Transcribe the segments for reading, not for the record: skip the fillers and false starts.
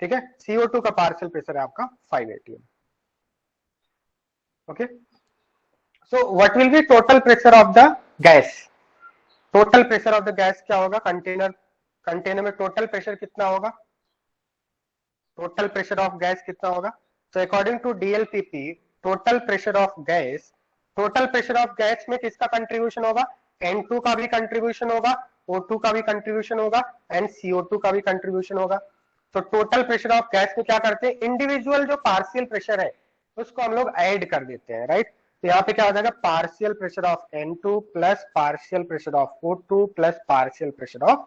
ठीक है। CO2 का पार्शियल प्रेशर है आपका 5 atm। Okay, so what will be total pressure of the gas? Total pressure of the gas क्या होगा? कंटेनर में टोटल प्रेशर कितना होगा? टोटल प्रेशर ऑफ गैस कितना होगा? So according to DLPP, total pressure of gas, total pressure of gas में किसका contribution होगा? N2 का भी कंट्रीब्यूशन होगा, O2 का भी कंट्रीब्यूशन होगा एंड CO2 का भी कंट्रीब्यूशन होगा। तो टोटल प्रेशर ऑफ गैस में क्या करते हैं? इंडिविजुअल जो पार्शियल प्रेशर है उसको हम लोग ऐड कर देते हैं, राइट। तो यहाँ पे क्या हो जाएगा? Partial pressure of N2 plus partial pressure of O2 plus partial pressure of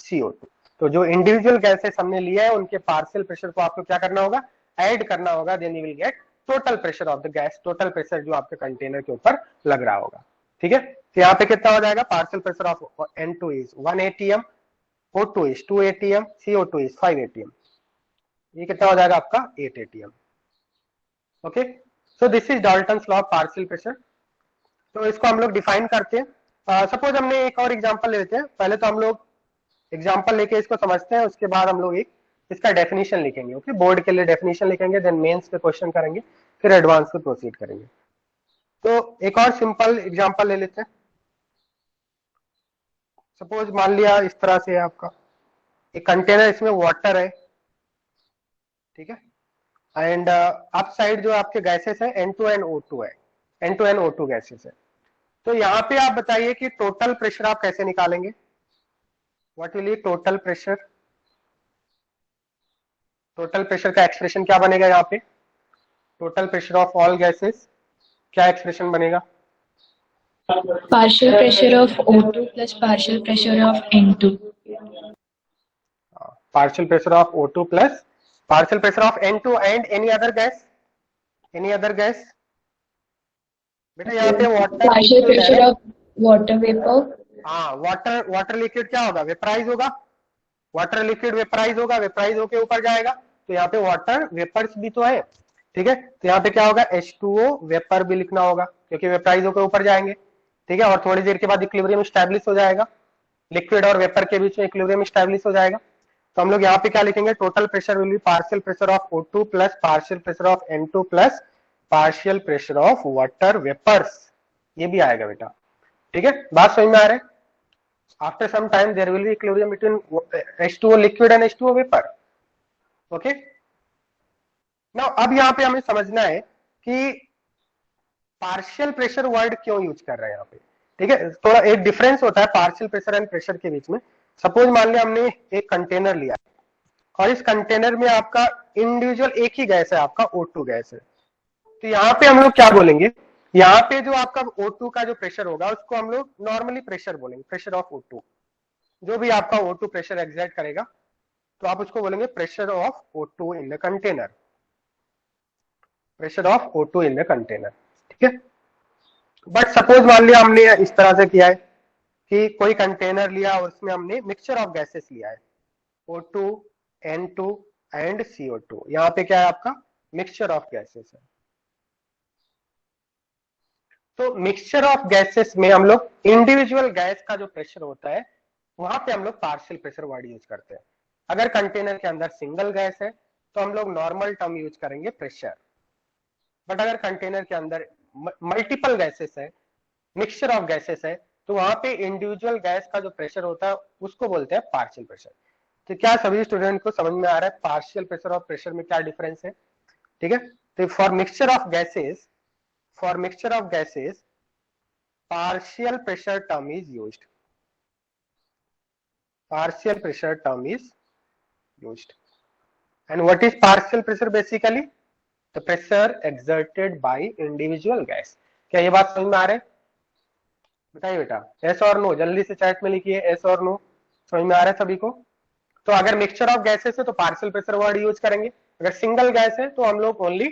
CO2। तो जो इंडिविजुअल गैसेस हमने लिया है उनके पार्शियल प्रेशर को आपको क्या करना होगा? ऐड करना होगा, then you will get total pressure of the gas, total pressure जो आपके कंटेनर के ऊपर लग रहा होगा। ठीक है, तो यहाँ पे कितना हो जाएगा? Partial pressure of N2 is 1 atm, O2 is 2 atm, CO2 is 5 atm। ये कितना हो जाएगा आपका? 8 atm। Okay, so this is Dalton's law of partial pressure. तो इसको हम लोग डिफाइन करते हैं। सपोज हमने एक और एग्जांपल लेते हैं। पहले तो हम लोग एग्जांपल लेके इसको समझते हैं, उसके बाद हम लोग एक इसका डेफिनेशन लिखेंगे। ओके, बोर्ड के लिए डेफिनेशन लिखेंगे, देन मेंस पे क्वेश्चन करेंगे, फिर एडवांस पे प्रोसीड करेंगे। तो एक और सिंपल एग्जांपल ले लेते हैं। सपोज मान लिया इस तरह से है आपका एक कंटेनर, इसमें वाटर है, ठीक है, एंड अप साइड जो आपके गैसेस है N2 एंड O2 है, N2 एंड O2 गैसेस है। तो यहाँ पे आप बताइए कि टोटल प्रेशर आप कैसे निकालेंगे? What will be total pressure? Total pressure का एक्सप्रेशन क्या बनेगा? यहाँ पे total pressure of all gases क्या एक्सप्रेशन बनेगा? Partial pressure of O2 plus partial pressure of N2. Partial pressure of O2 plus partial pressure of N2 and any other gas? Any other gas? बेटा यहाँ पे water Partial liquid pressure है। of water vapor. हाँ, water liquid क्या होगा? Vaporise होगा। Water liquid vaporise होगा, vaporise होके ऊपर जाएगा। तो यहाँ पे वाटर वेपर्स भी तो है, ठीक है। तो यहाँ पे क्या होगा? H2O वेपर भी लिखना होगा, क्योंकि वेपराइज होकर ऊपर जाएंगे, ठीक है। और थोड़ी देर के बाद इक्विलिब्रियम स्टैब्लिश हो जाएगा, लिक्विड और वेपर के बीच में इक्विलिब्रियम स्टैब्लिश हो जाएगा। तो हम लोग यहाँ पे क्या लिखेंगे? Total pressure will be partial pressure of O2 plus partial pressure of N2 plus partial pressure of water vapours. ये भी आएगा बेटा, ठीक है। बात समझ में आ रहा है? After some time there will be equilibrium between H2O liquid and H2O vapour. Okay, now अब यहाँ पे हमें समझना है कि पार्शियल प्रेशर वर्ड क्यों यूज कर रहे हैं यहाँ पे, ठीक है। थोड़ा एक डिफरेंस होता है पार्शियल प्रेशर एंड प्रेशर के बीच में। सपोज मान लिया हमने एक कंटेनर लिया और इस कंटेनर में आपका इंडिविजुअल एक ही गैस है, आपका O2 गैस है। तो यहाँ पे हम लोग क्या बोलेंगे? यहाँ पे जो आपका O2 का जो प्रेशर होगा उसको हम लोग नॉर्मली प्रेशर बोलेंगे, प्रेशर ऑफ O2। जो भी आपका O2 प्रेशर एग्जर्ट करेगा तो आप उसको बोलेंगे pressure of O2 in the container, pressure of O2 in the container, ठीक है। बट सपोज मान लिया हमने इस तरह से किया है कि कोई कंटेनर लिया और उसमें हमने मिक्सचर ऑफ गैसेस लिया है, O2, N2 एंड CO2। यहाँ पे क्या है आपका? मिक्सचर ऑफ गैसेस है। तो मिक्सचर ऑफ गैसेस में हम लोग इंडिविजुअल गैस का जो प्रेशर होता है वहां पे हम लोग पार्शियल प्रेशर वर्ड यूज करते हैं। अगर कंटेनर के अंदर सिंगल गैस है तो हम लोग नॉर्मल टर्म यूज करेंगे प्रेशर। बट अगर कंटेनर के अंदर मल्टीपल गैसेस है, मिक्सचर ऑफ गैसेस है, तो वहां पे इंडिविजुअल गैस का जो प्रेशर होता है उसको बोलते हैं पार्शियल प्रेशर। तो क्या सभी स्टूडेंट को समझ में आ रहा है पार्शियल प्रेशर और प्रेशर में क्या डिफरेंस है? ठीक है, तो for mixture of gases, for mixture of gases partial pressure term is used, partial pressure term is used. And what is partial pressure? Basically the pressure exerted by individual gas। क्या ये बात समझ में आ रहा है? बताइए बेटा, एस और नो जल्दी से चैट में लिखिए, एस और नो। समझ में आ रहा है सभी को? तो अगर मिक्सचर ऑफ गैसेस है तो पार्शियल प्रेशर वर्ड यूज करेंगे, अगर सिंगल गैस है तो हम लोग ओनली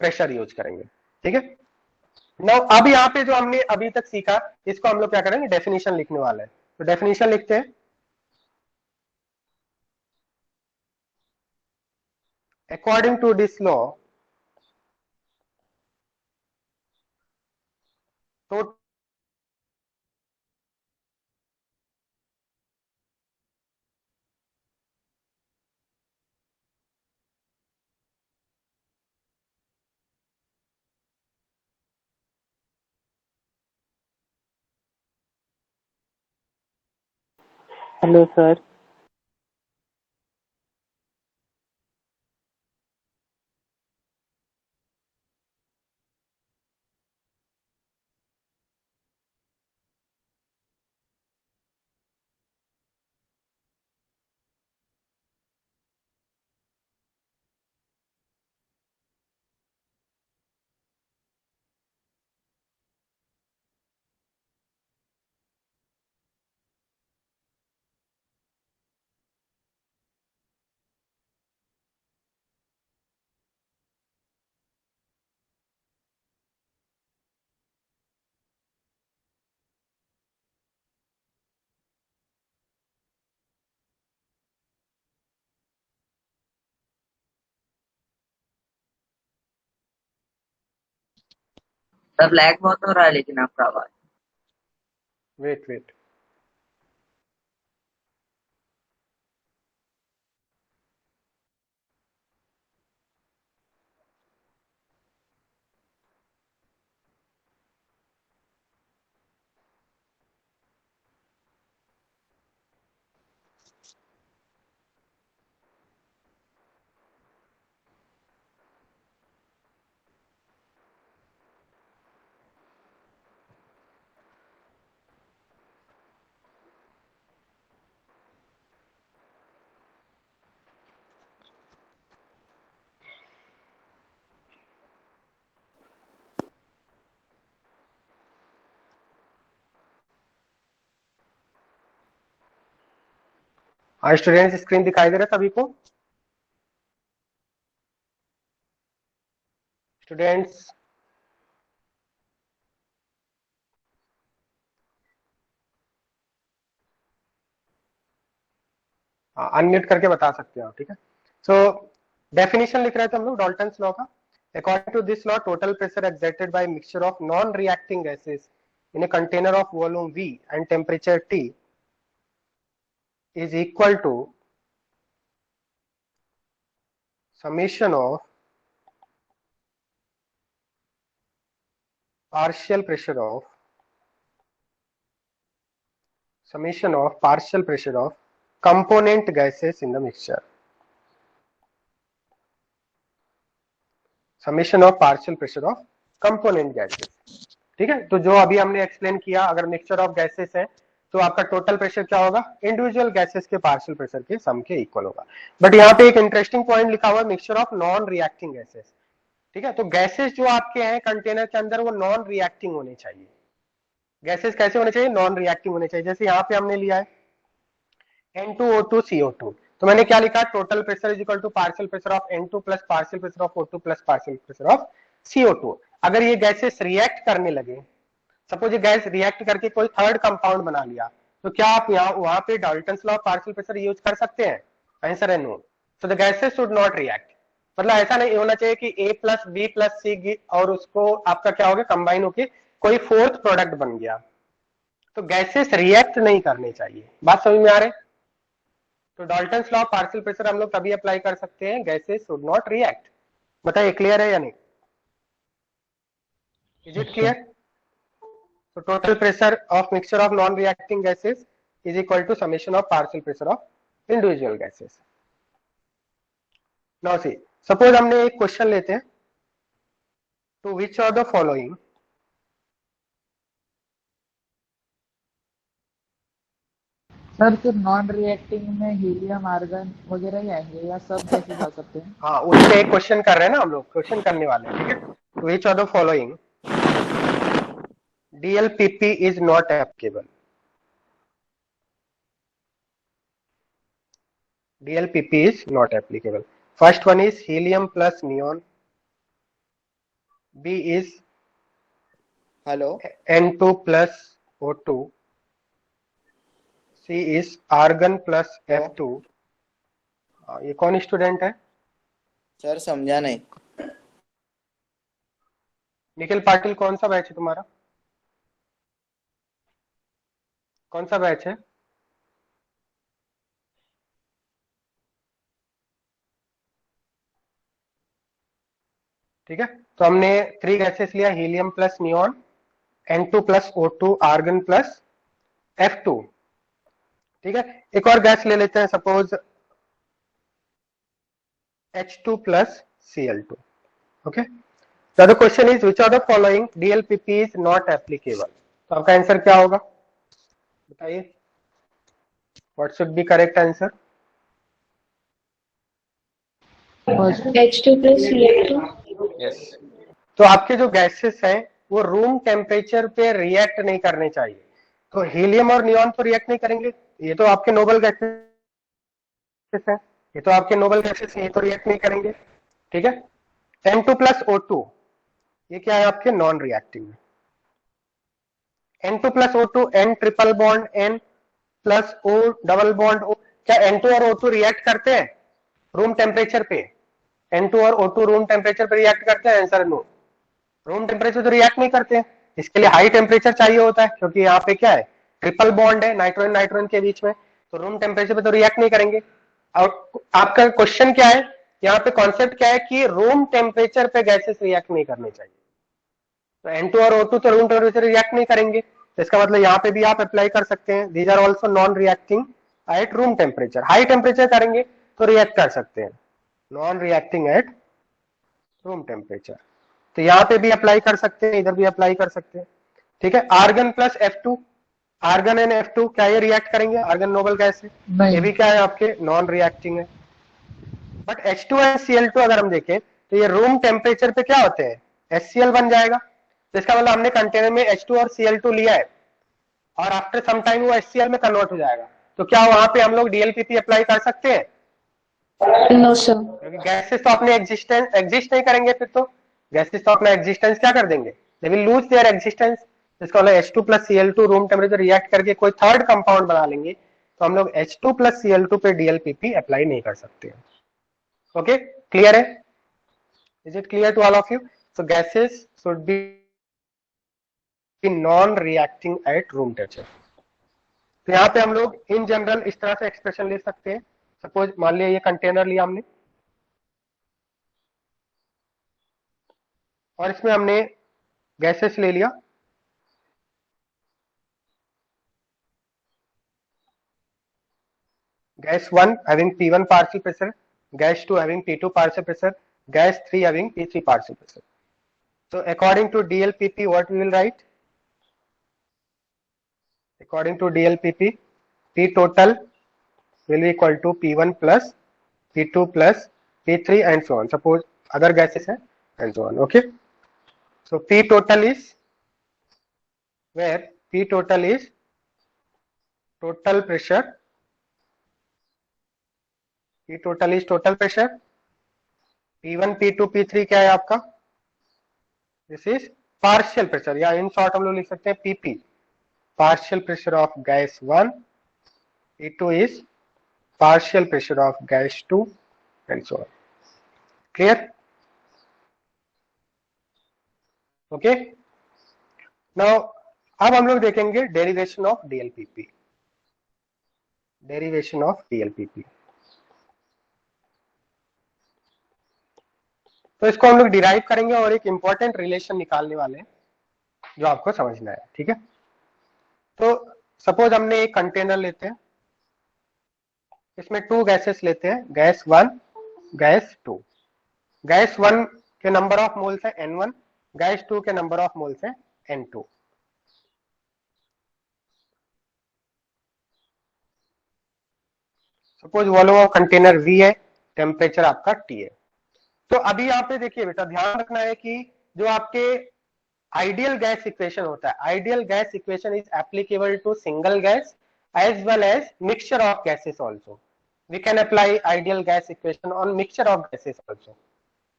प्रेशर यूज करेंगे, ठीक है। नाउ अब यहाँ पे जो हमने अभी तक सीखा इसको हम लोग क्या करेंगे? डेफिनेशन लिखने वाले हैं। तो डेफिनेशन लिखते हैं। According to this law, total hello sir. Sir lag बहुत हो रहा है लेकिन आपका आवाज। Wait wait. हाँ स्टूडेंट्स, स्क्रीन दिखाई दे रहा है सभी को? स्टूडेंट्स, अनम्यूट करके बता सकते हो, ठीक है? सो डेफिनेशन लिख रहे थे हम लोग डाल्टन्स लॉ का। According to this law, total pressure exerted by mixture of non reacting gases in a container of volume V and temperature T is equal to summation of partial pressure of component gases in the mixture. Summation of partial pressure of component gases, ठीक है? तो जो अभी हमने explain किया, अगर mixture of gases है तो आपका टोटल प्रेशर क्या होगा? इंडिविजुअल गैसेस के पार्शियल प्रेशर के सम के इक्वल होगा। बट यहाँ पे एक इंटरेस्टिंग पॉइंट लिखा हुआ है, mixture of non reacting gases, ठीक है? तो गैसेस जो आपके हैं कंटेनर के अंदर, वो नॉन रिएक्टिंग होने चाहिए। गैसेस कैसे होने चाहिए? नॉन रिएक्टिंग होने चाहिए। जैसे यहाँ पे हमने लिया है N2O2CO2, तो मैंने क्या लिखा? Total pressure is equal to partial pressure of N2 plus partial pressure of O2 plus partial pressure of CO2। अगर ये गैसेस रिएक्ट करने लगे, सपोज ये गैस रिएक्ट करके कोई थर्ड कंपाउंड बना लिया, तो क्या आप यहाँ वहां पे Dalton's law of partial pressure use कर सकते हैं? आंसर है no. So the gases should not react. मतलब ऐसा नहीं होना चाहिए कि A plus B plus C और उसको आपका क्या हो गया, कंबाइन होके कोई फोर्थ प्रोडक्ट बन गया। तो गैसेस रिएक्ट नहीं करने चाहिए। बात समझ में आ रही? तो Dalton's law of partial pressure हम लोग तभी अप्लाई कर सकते हैं, गैसेस शुड नॉट रिएक्ट। बताइए क्लियर है या नहीं? Is it clear? So total pressure of mixture of non-reacting gases is equal to summation of partial pressure of individual gases. Now see, suppose हमने एक क्वेश्चन लेते हैं, to which of the following sir सिर्फ non reacting में helium argon वगैरह ही आएंगे या सब गैसेस आ सकते हैं? हाँ उससे एक क्वेश्चन कर रहे हैं ना हम लोग, क्वेश्चन करने वाले हैं, ठीक है? To which of the following DLPP is not applicable? DLPP is not applicable. First one is helium plus neon. B is hello N2 plus O2. C is argon plus F2. ये कौन student है? Sir समझा नहीं। निखिल पाटिल, कौन सा batch है तुम्हारा? कौन सा बैच है? ठीक है, तो हमने थ्री गैसेस लिया, helium plus neon, N2 plus O2, argon plus F2। ठीक है, एक और गैस ले लेते हैं, suppose H2 plus Cl2. Okay. So the question is which of the following DLPP is not applicable? तो आपका आंसर क्या होगा बताइए, what should be correct answer? H2 plus Cl2. Yes. तो आपके जो गैसेस हैं वो रूम टेम्परेचर पे रिएक्ट नहीं करने चाहिए, तो हीलियम और नियॉन तो रिएक्ट नहीं करेंगे, ये तो आपके नोबल गैसेस हैं, ये तो आपके नोबल गैसेस हैं, ये तो रिएक्ट नहीं करेंगे। ठीक है, N2 प्लस O2 ये क्या है आपके non reacting. N2 plus O2, N triple bond N plus O double bond O, क्या N2 और O2 रिएक्ट करते हैं रूम टेम्परेचर पे? N2 और O2 रूम टेम्परेचर पे रिएक्ट करते हैं? आंसर नो, रूम टेम्परेचर तो रिएक्ट नहीं करते हैं, इसके लिए हाई टेम्परेचर चाहिए होता है, क्योंकि यहाँ पे क्या है ट्रिपल बॉन्ड है नाइट्रोजन नाइट्रोजन के बीच में, तो रूम टेम्परेचर पे तो रिएक्ट नहीं करेंगे। और आपका क्वेश्चन क्या है, यहाँ पे कॉन्सेप्ट क्या है कि रूम टेम्परेचर पे गैसेस रिएक्ट नहीं करने चाहिए, तो N2 और O2 तो रूम टेम्परेचर रिएक्ट नहीं करेंगे, तो इसका मतलब यहाँ पे भी आप अप्लाई कर सकते हैं, these are also non reacting at room temperature. High temperature करेंगे तो रिएक्ट कर सकते हैं, non reacting at room temperature, तो यहाँ पे भी अप्लाई कर सकते हैं, इधर भी अप्लाई कर सकते हैं। ठीक है, argon plus F2, argon and F2 क्या ये रिएक्ट करेंगे? आर्गन नोबल गैस है, ये भी क्या है आपके नॉन रिएक्टिंग है। बट H2 एंड Cl2 अगर हम देखें तो ये रूम टेम्परेचर पे क्या होते हैं, HCl बन जाएगा, तो इसका मतलब हमने कंटेनर में H2 और Cl2 लिया है और आफ्टर सम टाइम वो HCl में कन्वर्ट हो जाएगा, तो क्या वहां पे हम लोग DLPP अप्लाई कर सकते हैं? No, sir. क्योंकि गैसेस तो अपने एग्जिस्ट नहीं करेंगे, फिर तो गैसेस तो अपना एग्जिस्टेंस क्या कर देंगे, they will lose their existence, इसका मतलब H2 plus Cl2 room temperature react करके कोई थर्ड कंपाउंड बना लेंगे, तो हम लोग H2 प्लस Cl2 पे DLPP अप्लाई नहीं कर सकते। ओके, क्लियर है? Is it clear to all of you? So gases should be non reacting at room temperature. तो यहाँ पे हम लोग इन जनरल इस तरह से एक्सप्रेशन ले सकते हैं, सपोज मान लिया ये कंटेनर लिया हमने और इसमें हमने गैसेस ले लिया, gas 1 having P1 partial pressure, gas 2 having P2 partial pressure, gas 3 having P3 partial pressure. So according to DLPP, what we will write? According to DLPP, P total will be equal to P1 plus P2 plus P3 and so on. Suppose other gases hai and so on. Okay. So P total is where P total is total pressure. P total is total pressure. P1, P2, P3 क्या है आपका? This is partial pressure, या in short हम लोग लिख सकते हैं PP, partial pressure of gas 1, P2 is partial pressure of gas 2 and so on. Clear? Okay. Now अब हम लोग देखेंगे derivation of DLPP, derivation of DLPP। तो इसको हम लोग डिराइव करेंगे और एक इंपॉर्टेंट रिलेशन निकालने वाले हैं जो आपको समझना है। ठीक है, तो सपोज हमने एक कंटेनर लेते हैं, इसमें 2 गैसेस लेते हैं, गैस 1 गैस 2, गैस 1 के नंबर ऑफ मोल्स है N1, गैस 2 के नंबर ऑफ मोल्स है N2। Suppose volume of container V है, टेम्परेचर आपका T है। तो अभी यहाँ पे देखिए बेटा, ध्यान रखना है कि जो आपके आइडियल गैस इक्वेशन होता है, ideal gas equation is applicable to single gas as well as mixture of gases also. We can apply ideal gas equation on mixture of gases also.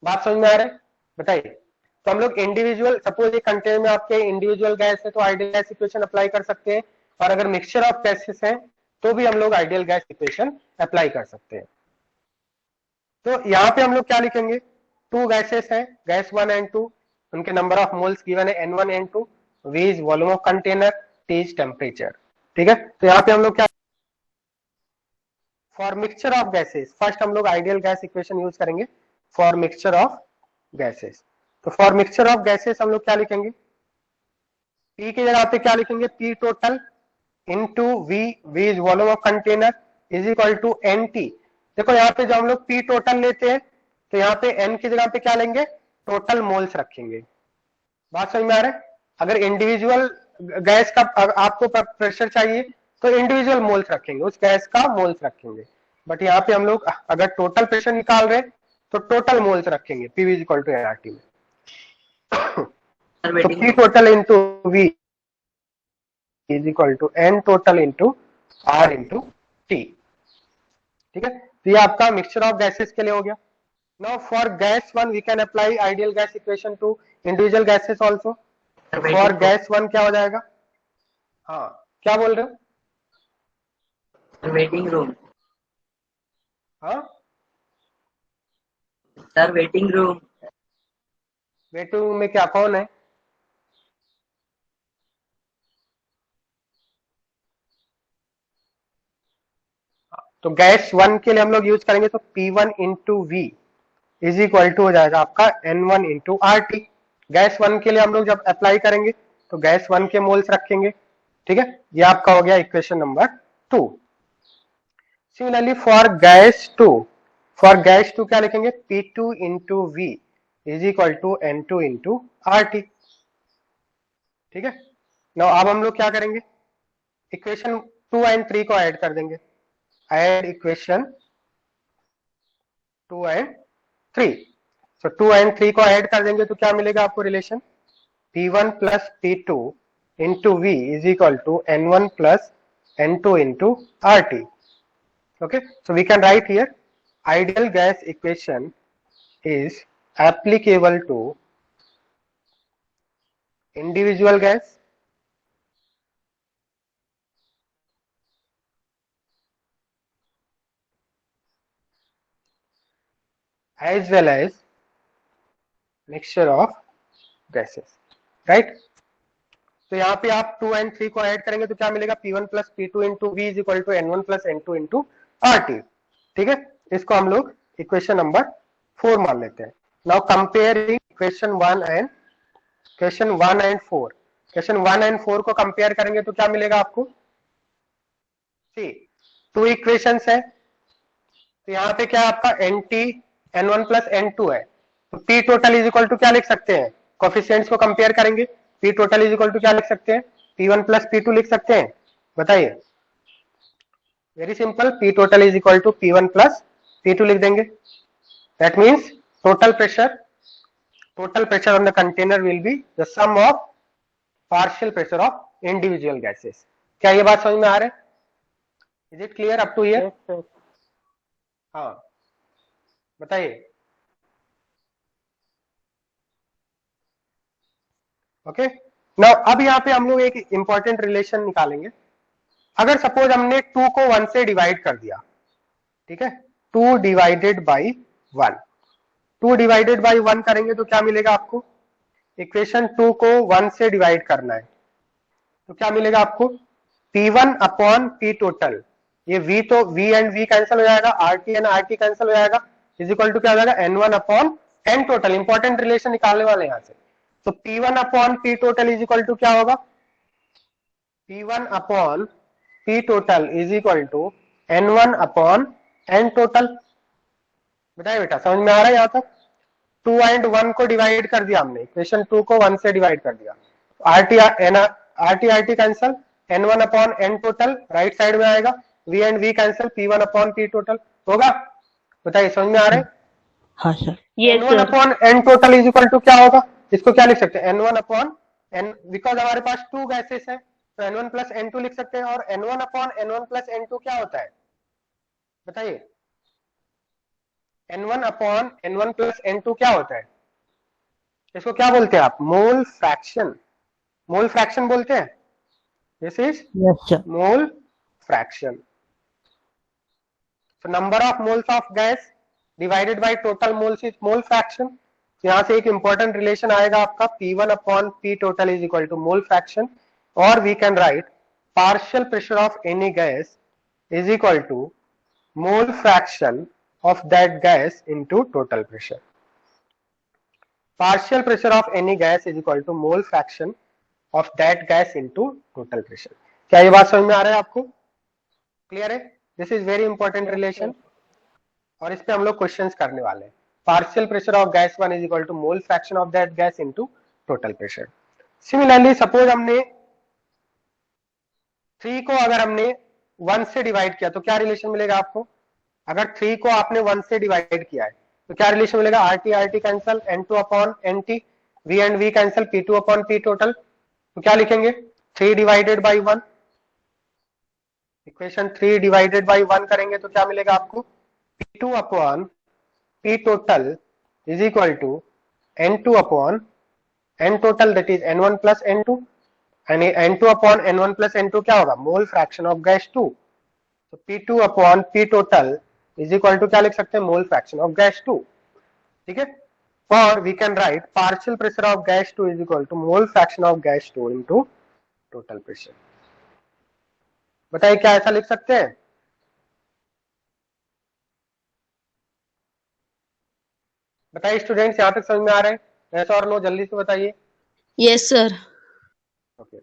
बात समझ में आ रहा है? बताइए। तो हम लोग इंडिविजुअल, सपोज एक कंटेनर में आपके इंडिविजुअल गैस है तो आइडियल गैस इक्वेशन अप्लाई कर सकते हैं, और अगर मिक्सचर ऑफ गैसेस है तो भी हम लोग आइडियल गैस इक्वेशन अप्लाई कर सकते हैं। तो यहाँ पे हम लोग क्या लिखेंगे, 2 गैसेस हैं, गैस 1 एंड 2, उनके नंबर ऑफ मोल्स गिवन है N1 N2, V is volume of container, T is temperature. ठीक है, तो यहाँ पे हम लोग क्या, for mixture of gases, first हम लोग आइडियल गैस इक्वेशन यूज करेंगे फॉर मिक्सचर ऑफ गैसेस। तो फॉर मिक्सचर ऑफ गैसेस हम लोग क्या लिखेंगे, P की जगह पे क्या लिखेंगे, P total into V, V is volume of container, is equal to NT। देखो यहाँ पे जो हम लोग P टोटल लेते हैं तो यहाँ पे N की जगह पे क्या लेंगे, टोटल मोल्स रखेंगे। बात समझ में आ रहा है? अगर इंडिविजुअल गैस का आपको प्रेशर चाहिए तो इंडिविजुअल मोल्स रखेंगे, उस गैस का मोल्स रखेंगे, बट यहाँ पे हम लोग अगर टोटल प्रेशर निकाल रहे हैं तो टोटल मोल्स रखेंगे, PV is equal to NRT में। तो P total into V is equal to N total into R into T। ठीक है, तो ये आपका मिक्सचर ऑफ गैसेस के लिए हो गया। Now for gas 1 we can apply ideal gas equation to individual gases also. For gas 1 क्या हो जाएगा? हाँ, क्या बोल रहे हो? वेटिंग रूम हाँ, sir, waiting room. Waiting room में क्या कौन है? तो गैस 1 के लिए हम लोग यूज करेंगे तो P1 into V is equal to हो जाएगा आपका N1 इंटू RT। गैस 1 के लिए हम लोग जब अप्लाई करेंगे तो गैस 1 के मोल्स रखेंगे। ठीक है, ये आपका हो गया equation number 2। Similarly for gas 2 क्या लिखेंगे? P2 into V is equal to N2 into RT। ठीक है, नाउ अब हम लोग क्या करेंगे, इक्वेशन 2 एंड 3 को ऐड कर देंगे। Add equation 2 and 3। So 2 and 3 को ऐड कर देंगे तो क्या मिलेगा आपको relation? P1 plus P2 into V is equal to N1 plus N2 into RT। Okay, so we can write here ideal gas equation is applicable to individual gas as well as mixture of gases, right? तो यहाँ पे आप 2 and 3 को add करेंगे तो क्या मिलेगा? P1 plus P2 into V is equal to N1 plus N2 into RT। ठीक है, इसको हम लोग इक्वेशन नंबर 4 मान लेते हैं। Now comparing equation 1 and 4। Question 1 and 4 को कंपेयर करेंगे तो क्या मिलेगा आपको? सी, 2 इक्वेशंस है तो यहाँ पे क्या आपका NT N1 प्लस N2 है, तो P total is equal to क्या लिख सकते हैं? कोफिशिएंट्स को कंपेयर करेंगे, P total is equal to क्या लिख सकते हैं? P1 प्लस P2 लिख सकते हैं, बताइए। Very simple, P total is equal to P1 plus P2 लिख देंगे। That means total pressure on the container will be the sum of partial pressure of individual gases। क्या ये बात समझ में आ रहा है? Is it clear up to here? हाँ, बताइए। ओके, नाउ अब यहाँ पे हम लोग एक इंपॉर्टेंट रिलेशन निकालेंगे। अगर सपोज हमने 2 को 1 से डिवाइड कर दिया, ठीक है, 2 डिवाइडेड बाई 1, 2 डिवाइडेड बाई 1 करेंगे तो क्या मिलेगा आपको? इक्वेशन 2 को 1 से डिवाइड करना है तो क्या मिलेगा आपको? P1 अपॉन P टोटल, ये V तो V एंड V कैंसिल हो जाएगा, RT एंड RT कैंसिल हो जाएगा, इज इक्वल टू क्या हो जाएगा? N1 upon N total. Important relation निकालने वाले यहाँ से। तो P1 upon P total is equal to क्या होगा? P1 upon P total is equal to N1 upon N total. बताइए बेटा, समझ में आ रहा है यहाँ तक? 2 एंड 1 को डिवाइड कर दिया हमने, इक्वेशन 2 को 1 से डिवाइड कर दिया, RT cancel, N1 upon N total right side में आएगा, V and V cancel, P1 upon P total होगा। बताइए, समझ में आ रहा है? हाँ sir. N1 upon N total is equal to क्या होगा? इसको क्या लिख सकते हैं? N1 अपॉन N, बिकॉज हमारे पास 2 गैसेस है तो N1 प्लस N2 लिख सकते हैं, और N1 upon N1 plus N2 क्या होता है? बताइए, N1 upon N1 plus N2 क्या होता है? इसको क्या बोलते हैं आप? Mole fraction. मोल फ्रैक्शन बोलते हैं। This is yes sir. Mole fraction. So number of moles of gas divided by total moles is mole fraction। यहाँ से एक इंपॉर्टेंट रिलेशन आएगा आपका, P1 upon P total is equal to mole fraction, और we can write partial pressure of any gas is equal to mole fraction of that gas into total pressure। Partial pressure of any gas is equal to mole fraction of that gas into total pressure। क्या ये बात समझ में आ रहा है आपको? Clear है? This is very important relation और इस पे हम लोग क्वेश्चंस करने वाले हैं। Partial pressure of gas 1 is equal to mole fraction of that gas into total pressure. Similarly suppose हमने 3 को अगर हमने 1 से डिवाइड किया तो क्या रिलेशन मिलेगा आपको? अगर 3 को आपने 1 से डिवाइड किया है तो क्या रिलेशन मिलेगा? RT RT cancel, N2 upon NT, V and V cancel, P2 upon P total. तो क्या लिखेंगे? 3 divided by 1, equation 3 divided by 1 करेंगे तो क्या मिलेगा आपको? P2 upon P total is equal to N2 upon N total that is N1 plus N2, यानी N2 upon N1 plus N2 क्या होगा? Mole fraction of gas 2। तो P2 upon P total is equal to क्या लिख सकते हैं? Mole fraction of gas 2। ठीक है, और we can write partial pressure of gas 2 is equal to mole fraction of gas 2 into total pressure. बताइए क्या ऐसा लिख सकते हैं? बताइए स्टूडेंट्स, यहां तक समझ में आ रहे हैं? ऐसा और नो, जल्दी से बताइए। Yes, sir. Okay.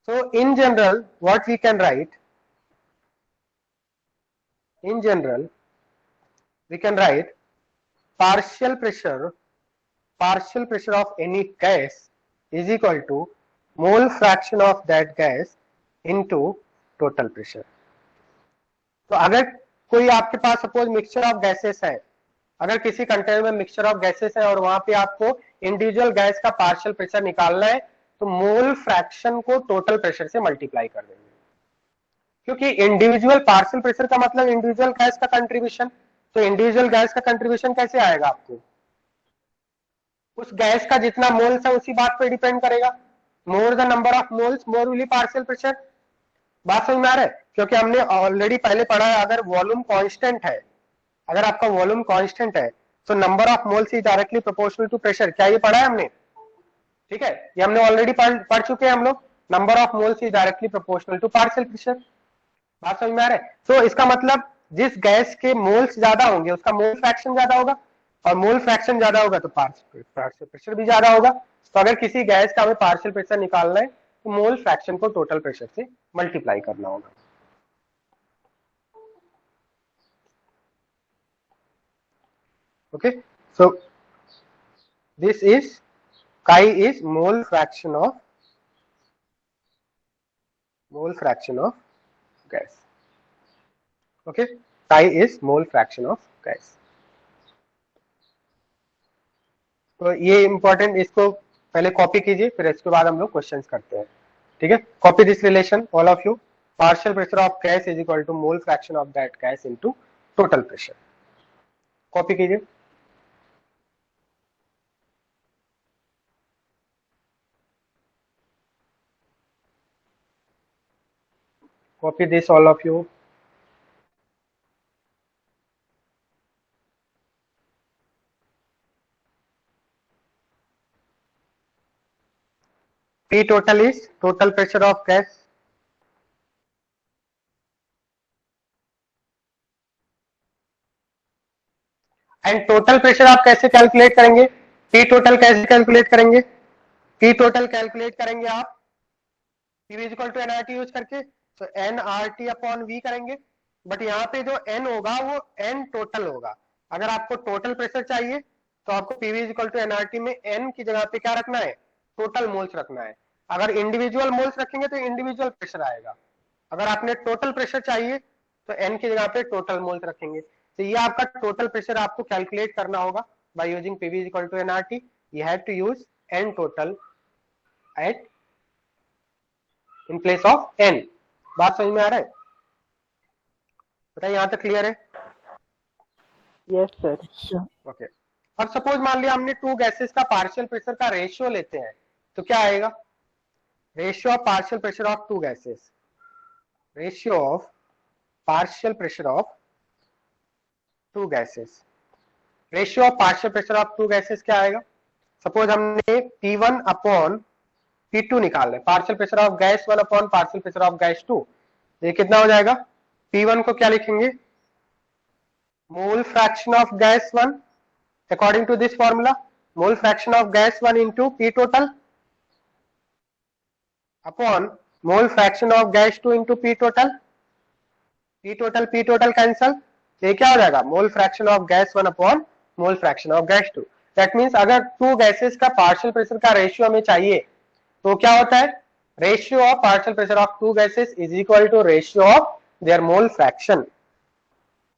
So in general, what we can write? In general, we can write partial pressure of any gas is equal to mole fraction of that gas into total pressure. तो अगर कोई आपके पास suppose mixture of gases है, अगर किसी container में mixture of gases है और वहां पे आपको इंडिविजुअल गैस का पार्शियल प्रेशर निकालना है तो मोल फ्रैक्शन को टोटल प्रेशर से मल्टीप्लाई कर देंगे, क्योंकि इंडिविजुअल पार्शियल प्रेशर का मतलब इंडिविजुअल गैस का कंट्रीब्यूशन। तो इंडिविजुअल गैस का कंट्रीब्यूशन कैसे आएगा आपको? उस गैस का जितना मोल्स है उसी बात पे डिपेंड करेगा। More the number of moles more will partial pressure. बात समझ में आ रहा है? क्योंकि हमने ऑलरेडी पहले पढ़ा है, अगर वॉल्यूम कांस्टेंट है, अगर आपका वॉल्यूम कांस्टेंट है तो number of moles is directly proportional to pressure. क्या ये पढ़ा है हमने? ठीक है, ये हमने ऑलरेडी पढ़ चुके हैं हम लोग। Number of moles is directly proportional to partial pressure. बात समझ में आ रहा है? तो इसका मतलब जिस गैस के मोल्स ज्यादा होंगे उसका मोल फ्रैक्शन ज्यादा होगा, और मोल फ्रैक्शन ज्यादा होगा तो पार्शियल प्रेशर भी ज्यादा होगा। तो अगर किसी गैस का हमें पार्शियल प्रेशर निकालना है तो मोल फ्रैक्शन को टोटल प्रेशर से मल्टीप्लाई करना होगा। Okay, so this is chi is mole fraction of gas. Okay, chi is mole fraction of gas. तो ये इंपॉर्टेंट, इसको पहले कॉपी कीजिए, फिर इसके बाद हम लोग क्वेश्चंस करते हैं। ठीक है, copy this relation all of you. Partial pressure of gas is equal to mole fraction of that gas into total pressure. Copy कीजिए। Copy this all of you. P total is total pressure of gas. And total pressure आप कैसे calculate करेंगे? P total कैसे calculate करेंगे? P total calculate करेंगे आप P is equal to NRT use करके, तो NRT अपॉन V करेंगे। बट यहाँ पे जो N होगा वो N टोटल होगा। अगर आपको टोटल प्रेशर चाहिए तो आपको PV is equal to NRT में N की जगह पे क्या रखना है? टोटल मोल्स रखना है। अगर इंडिविजुअल मोल्स रखेंगे तो इंडिविजुअल प्रेशर आएगा। अगर आपने टोटल प्रेशर चाहिए तो N की जगह पे टोटल मोल्स रखेंगे। तो ये आपका टोटल प्रेशर आपको कैलकुलेट करना होगा by using PV is equal to NRT। You have to use N total at in place of N। बात समझ में आ रहा है? बताइए, यहां तक क्लियर है? Yes sir. ओके, अब सपोज मान लिया हमने टू गैसेस का पार्शियल प्रेशर का रेशियो लेते हैं तो क्या आएगा? Ratio of partial pressure of two gases, ratio of partial pressure of two gases, ratio of partial pressure of two gases क्या आएगा? सपोज हमने P1 अपॉन P2 निकाल रहे, partial pressure of gas 1 upon partial pressure of gas 2, ये कितना हो जाएगा? P1 को क्या लिखेंगे? Mole fraction of gas 1 according to this formula, mole fraction of gas 1 into P total upon mole fraction of gas 2 into P total, P total cancel, ये क्या हो जाएगा mole fraction of gas 1 upon mole fraction of gas 2। That means अगर two gases का partial pressure का ratio हमें चाहिए तो क्या होता है, ratio of partial pressure of two gases is equal to ratio of their mole fraction.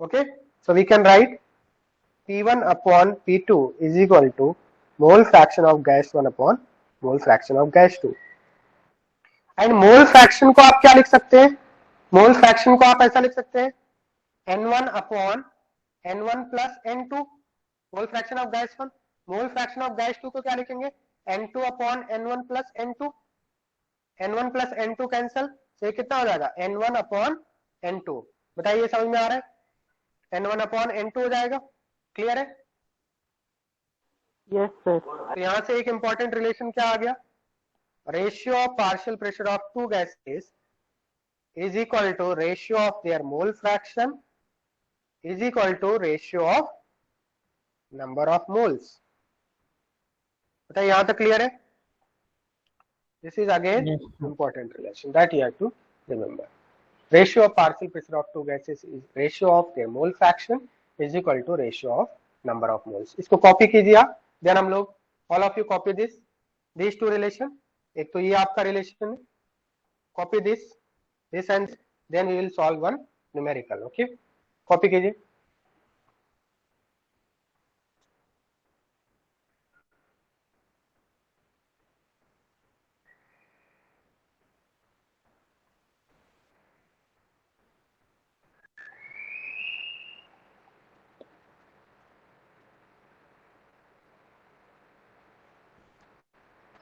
Okay, so we can write P1 upon P2 is equal to mole fraction of gas 1 upon mole fraction of gas 2। And mole fraction को आप क्या लिख सकते हैं, mole fraction को आप ऐसा लिख सकते हैं N1 upon N1 plus N2, mole fraction of gas 1। Mole fraction of gas 2 को क्या लिखेंगे N2 upon N1 plus N2, N1 plus N2 cancel, तो ये कितना हो जाएगा N1 अपॉन N2। बताइए समझ में आ रहा है, N1 अपॉन N2 हो जाएगा। क्लियर है? Yes sir. तो यहां से एक इंपॉर्टेंट रिलेशन क्या आ गया, ratio of partial pressure of two gases is equal to ratio of their mole fraction is equal to ratio of number of moles. बताइए यहां तक क्लियर है? This is again important relation that you have to remember. Ratio of partial pressure of two gases is ratio of their mole fraction is equal to ratio of number of moles. इसको copy कीजिए आप, then हम लोग all of you copy this two relation. एक तो ये आपका relation है, copy this and then we will solve one numerical. Okay, copy कीजिए।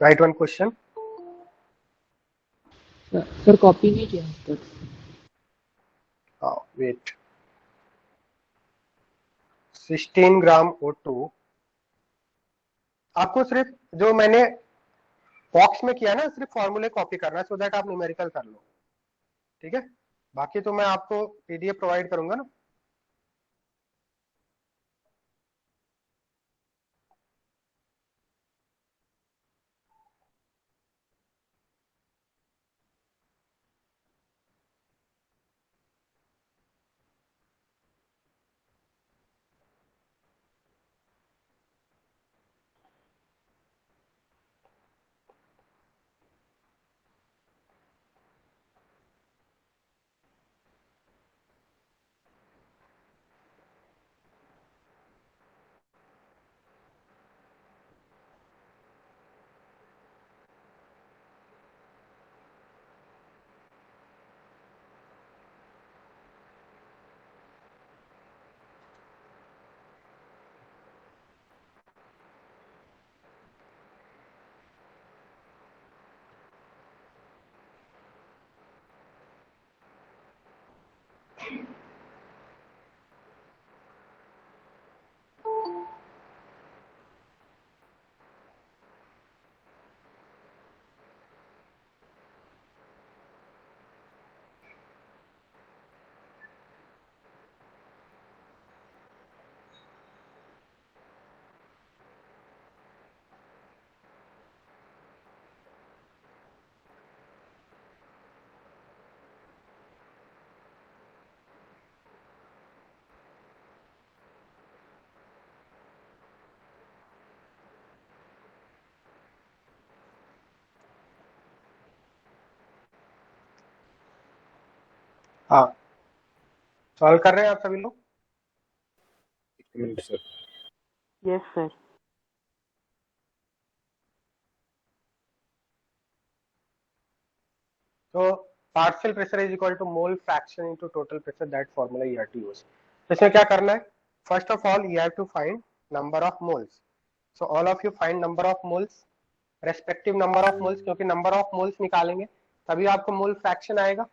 Right one question. Sir copy नहीं किया तक। वेट, 16 ग्राम O2, आपको सिर्फ जो मैंने बॉक्स में किया ना सिर्फ फॉर्मूले कॉपी करना है सो दैट आप न्यूमेरिकल कर लो। ठीक है, बाकी तो मैं आपको पीडीएफ प्रोवाइड करूंगा ना। हाँ, सॉल्व कर रहे हैं आप सभी लोग? Yes sir. तो partial pressure is equal to mole fraction into total pressure, that formula you have to use. तो इसमें क्या करना है, first of all you have to find number of moles. So all of you find number of moles, respective number of moles, क्योंकि number of moles निकालेंगे तभी आपको mole fraction आएगा।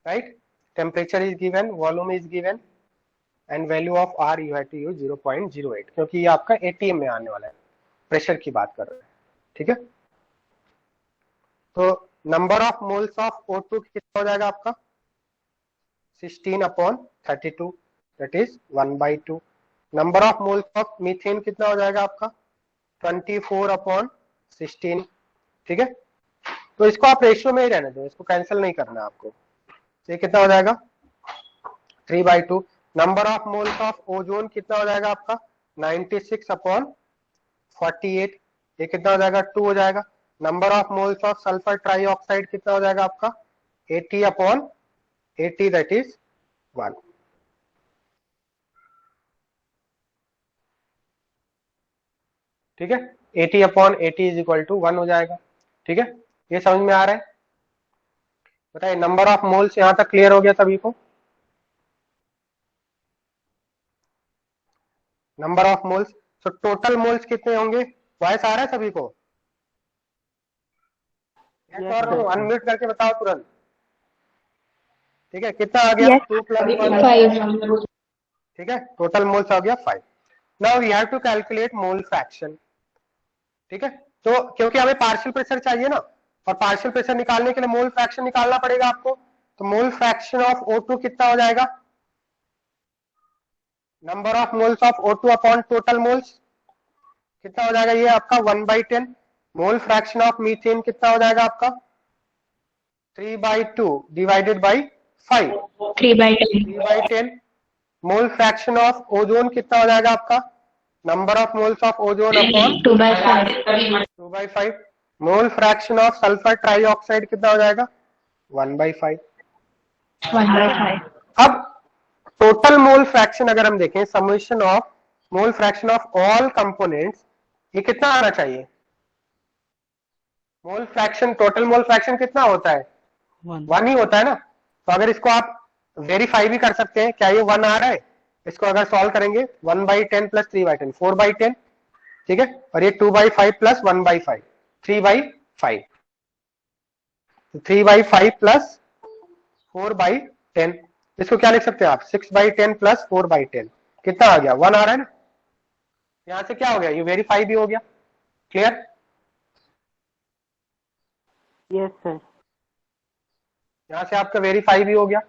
Right, temperature is given, volume is given and value of are you have to use 0.08, क्योंकि ये आपका ATM में आने वाला है, प्रेशर की बात कर रहे हैं। ठीक है, तो number of moles of O2 कितना हो जाएगा आपका 16/32, that is 1/2। Number of moles of methane कितना हो जाएगा आपका 24/16। ठीक है, तो इसको आप रेशियो में ही रहने दो, इसको कैंसिल नहीं करना आपको। तो ये कितना हो जाएगा 3/2। Number of moles of ozone कितना हो जाएगा आपका 96/48। ये कितना हो जाएगा 2 हो जाएगा। Number of moles of sulphur trioxide कितना हो जाएगा आपका 80/80, दैट इज 1। ठीक है, 80/80 इज इक्वल टू 1 हो जाएगा। ठीक है, ये समझ में आ रहा है? बताइए, नंबर ऑफ मोल्स यहां तक क्लियर हो गया सभी को? नंबर ऑफ मोल्स, तो टोटल मोल्स कितने होंगे? वॉइस आ रहा है सभी को? और अनम्यूट करके बताओ तुरंत। ठीक है, कितना आ गया? 2 + 1, 5. ठीक है, टोटल मोल्स आ गया 5। Now we have to calculate mole fraction. ठीक है, तो क्योंकि हमें पार्शियल प्रेशर चाहिए ना, और पार्शियल प्रेशर निकालने के लिए मोल फ्रैक्शन निकालना पड़ेगा आपको। तो मोल फ्रैक्शन ऑफ O2 कितना हो जाएगा? Number of moles of O2 upon total moles कितना हो जाएगा? ये आपका 1/10। मोल फ्रैक्शन ऑफ मीथेन कितना हो जाएगा आपका 3/2 divided by 5, 3/10. 3/10। Mole fraction of ozone कितना हो जाएगा आपका number of moles of ozone upon 2/5. 2/5। Mole fraction of sulphur trioxide कितना हो जाएगा 1/5। 1/5. अब टोटल मोल फ्रैक्शन अगर हम देखें, summation of mole fraction of all components, ये कितना आना चाहिए? Mole fraction, total mole fraction कितना होता है? 1 ही होता है ना। तो अगर इसको आप वेरीफाई भी कर सकते हैं, क्या ये 1 आ रहा है? इसको अगर सॉल्व करेंगे 1/10 + 3/10 4/10। ठीक है, और ये 2/5 + 1/5 3/5। 3/5 + 4/10, इसको क्या लिख सकते हैं आप 6/10 + 4/10। कितना आ गया 1 आ रहा है ना। यहां से क्या हो गया, ये वेरीफाई भी हो गया। क्लियर? Yes sir. यहां से आपका वेरीफाई भी हो गया।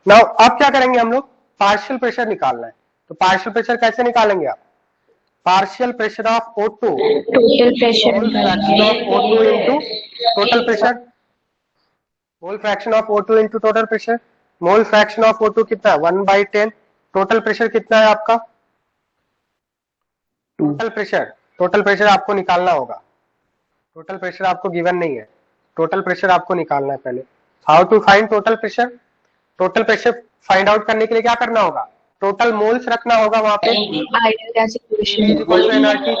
नाउ अब क्या करेंगे हम लोग, पार्शियल प्रेशर निकालना है। तो पार्शियल प्रेशर कैसे निकालेंगे आप? Partial pressure of O2, Total pressure. Mole fraction of O2 into total pressure, mole fraction of O2 into total pressure. Mole fraction of O2 कितना है 1/10। टोटल प्रेशर कितना है आपका? टोटल प्रेशर आपको निकालना होगा। टोटल प्रेशर आपको गिवन नहीं है, टोटल प्रेशर आपको निकालना है पहले। How to find total pressure? Total pressure find out करने के लिए क्या करना होगा? टोटल मोल्स रखना होगा वहां पे, Ideal gas PV equation. = nRT।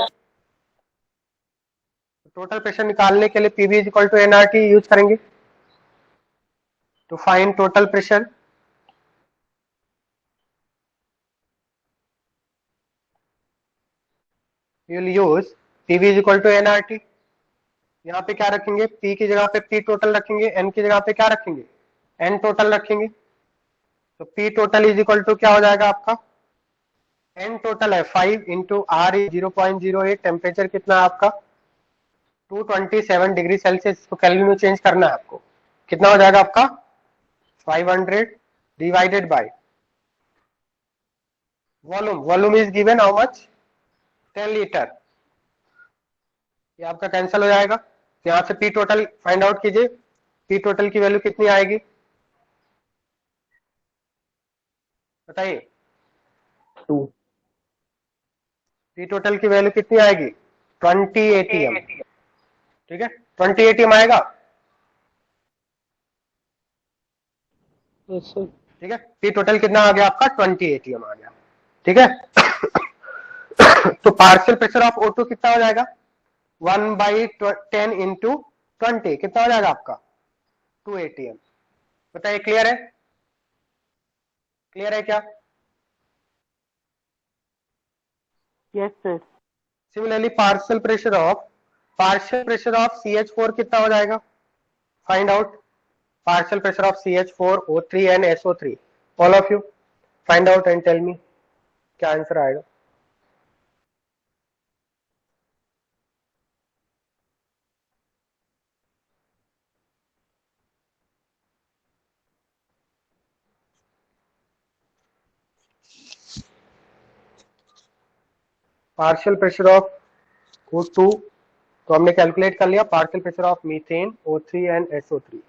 Total pressure निकालने के लिए PV = nRT यूज करेंगे to find total pressure. You will use PV = nRT। यहाँ पे क्या रखेंगे, P की जगह पे P टोटल रखेंगे, N की जगह पे क्या रखेंगे N टोटल रखेंगे। तो P total is equal to क्या हो जाएगा आपका, N टोटल है 5 इंटू R 0.08। टेम्परेचर कितना है आपका 227 डिग्री सेल्सियस। इसको केल्विन में चेंज करना है आपको। कितना हो जाएगा आपका 500 divided by volume. Volume is given how much 10 litre. ये आपका कैंसिल हो जाएगा। तो यहां से P टोटल फाइंड आउट कीजिए। P टोटल की वैल्यू कितनी आएगी बताइए? 2। P टोटल की वैल्यू कितनी आएगी 20 ATM। ठीक है, 20 ATM आएगा। Yes sir. ठीक है, P टोटल कितना आ गया आपका 20 ATM आ गया। ठीक है तो पार्शियल प्रेशर ऑफ O2 कितना हो जाएगा 1/10 इंटू 20 कितना हो जाएगा आपका 2 ATM। बताइए, क्लियर है? क्लियर है क्या? Yes sir. Similarly partial pressure of CH4 कितना हो जाएगा? Find out partial pressure of CH4 O3 and SO3। all of you find out and tell me क्या आंसर आएगा। पार्शियल प्रेशर ऑफ O2 तो हमने कैलकुलेट कर लिया, partial pressure of methane O3 and SO3।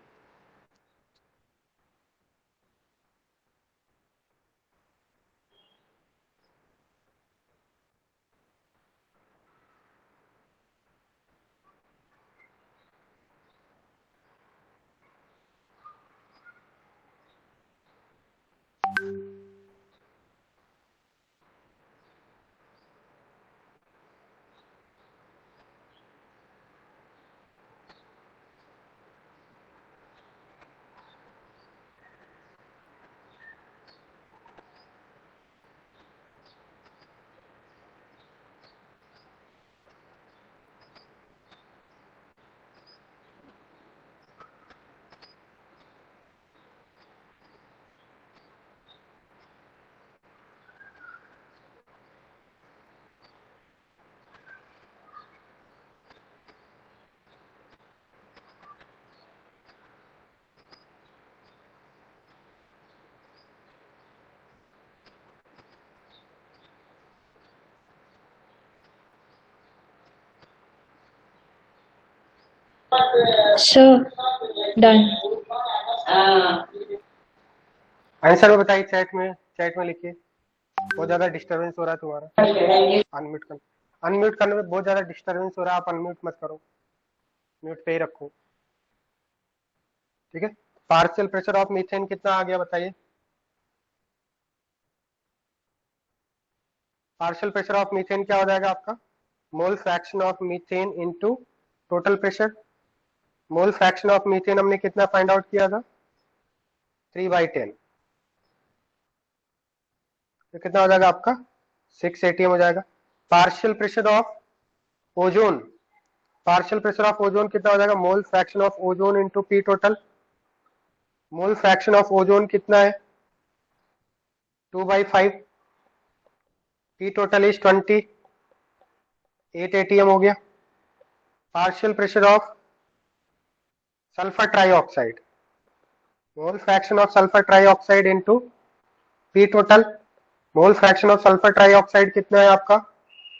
Sir, done. Answer में बताइए, chat में लिखिए। बहुत ज्यादा डिस्टरबेंस हो रहा है तुम्हारा, अनम्यूट करने में बहुत ज्यादा डिस्टरबेंस हो रहा है, आप अनम्यूट मत करो, म्यूट पे ही रखो, ठीक है। पार्शियल प्रेशर ऑफ मीथेन कितना आ गया बताइए। पार्शियल प्रेशर ऑफ मीथेन क्या हो जाएगा आपका, मोल fraction of methane into total pressure. Mole fraction of methane हमने कितना फाइंड आउट किया था, 3/10, तो कितना हो जाएगा आपका 6 atm हो जाएगा। Partial pressure of ozone, partial pressure of ozone कितना हो जाएगा, mole fraction of ozone into P total. Mole fraction of ozone कितना है, 2/5, पी टोटल इज 20, 8 atm हो गया। Partial pressure of sulphur trioxide, mole fraction of sulphur trioxide into P total. Mole fraction of sulphur trioxide कितना है आपका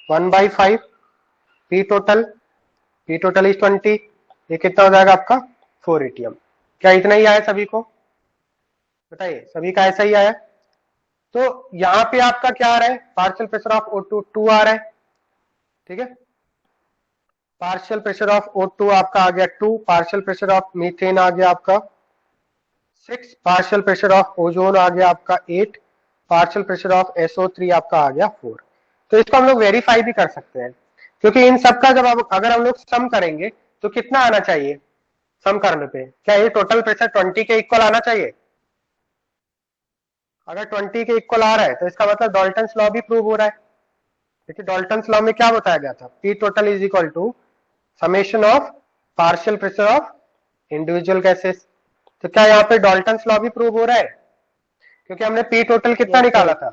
1/5, P total, P total is 20, ये कितना हो जाएगा आपका 4 atm। क्या इतना ही आया सभी को, बताइए, सभी का ऐसा ही आया। तो यहां पे आपका क्या आ रहा है, पार्शियल प्रेशर ऑफ O2 2 आ रहा है, ठीक है। पार्शियल प्रेशर ऑफ O2 आपका आ गया 2, पार्शियल प्रेशर ऑफ मीथेन आ गया आपका 6, पार्शियल प्रेशर ऑफ ओजोन आ गया आपका 8, पार्शियल प्रेशर ऑफ SO3 आपका आ गया 4। तो इसको हम लोग वेरीफाई भी कर सकते हैं, क्योंकि इन सबका जब अगर हम लोग सम करेंगे तो कितना आना चाहिए, सम करने पे क्या ये टोटल प्रेशर 20 के इक्वल आना चाहिए। अगर 20 के इक्वल आ रहा है तो इसका मतलब डॉल्टन्स लॉ भी प्रूव हो रहा है, क्योंकि डॉल्टन्स लॉ में क्या बताया गया था, P total is equal to summation of partial pressure of individual gases. तो क्या यहाँ पे डॉल्टन्स लॉ भी प्रूव हो रहा है, क्योंकि हमने पी टोटल कितना Yes, निकाला sir. था,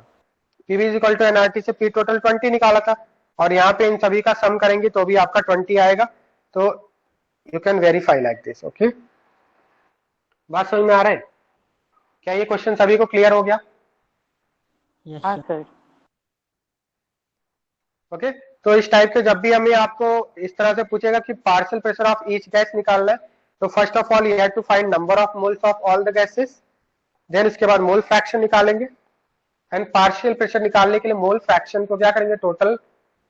PV is equal to NRT से पी टोटल 20 निकाला था, और यहाँ पे इन सभी का सम करेंगे तो भी आपका 20 आएगा। तो you can verify like this, okay. बात समझ में आ रहा है, क्या ये क्वेश्चन सभी को क्लियर हो गया, हाँ सर। ओके। तो इस टाइप के जब भी हमें आपको इस तरह से पूछेगा कि partial pressure of each gas निकालना है, तो first of all you have to find number of moles of all the gases, then उसके बाद मोल फ्रैक्शन निकालेंगे, एंड पार्शियल प्रेशर निकालने के लिए मोल फ्रैक्शन को क्या करेंगे, टोटल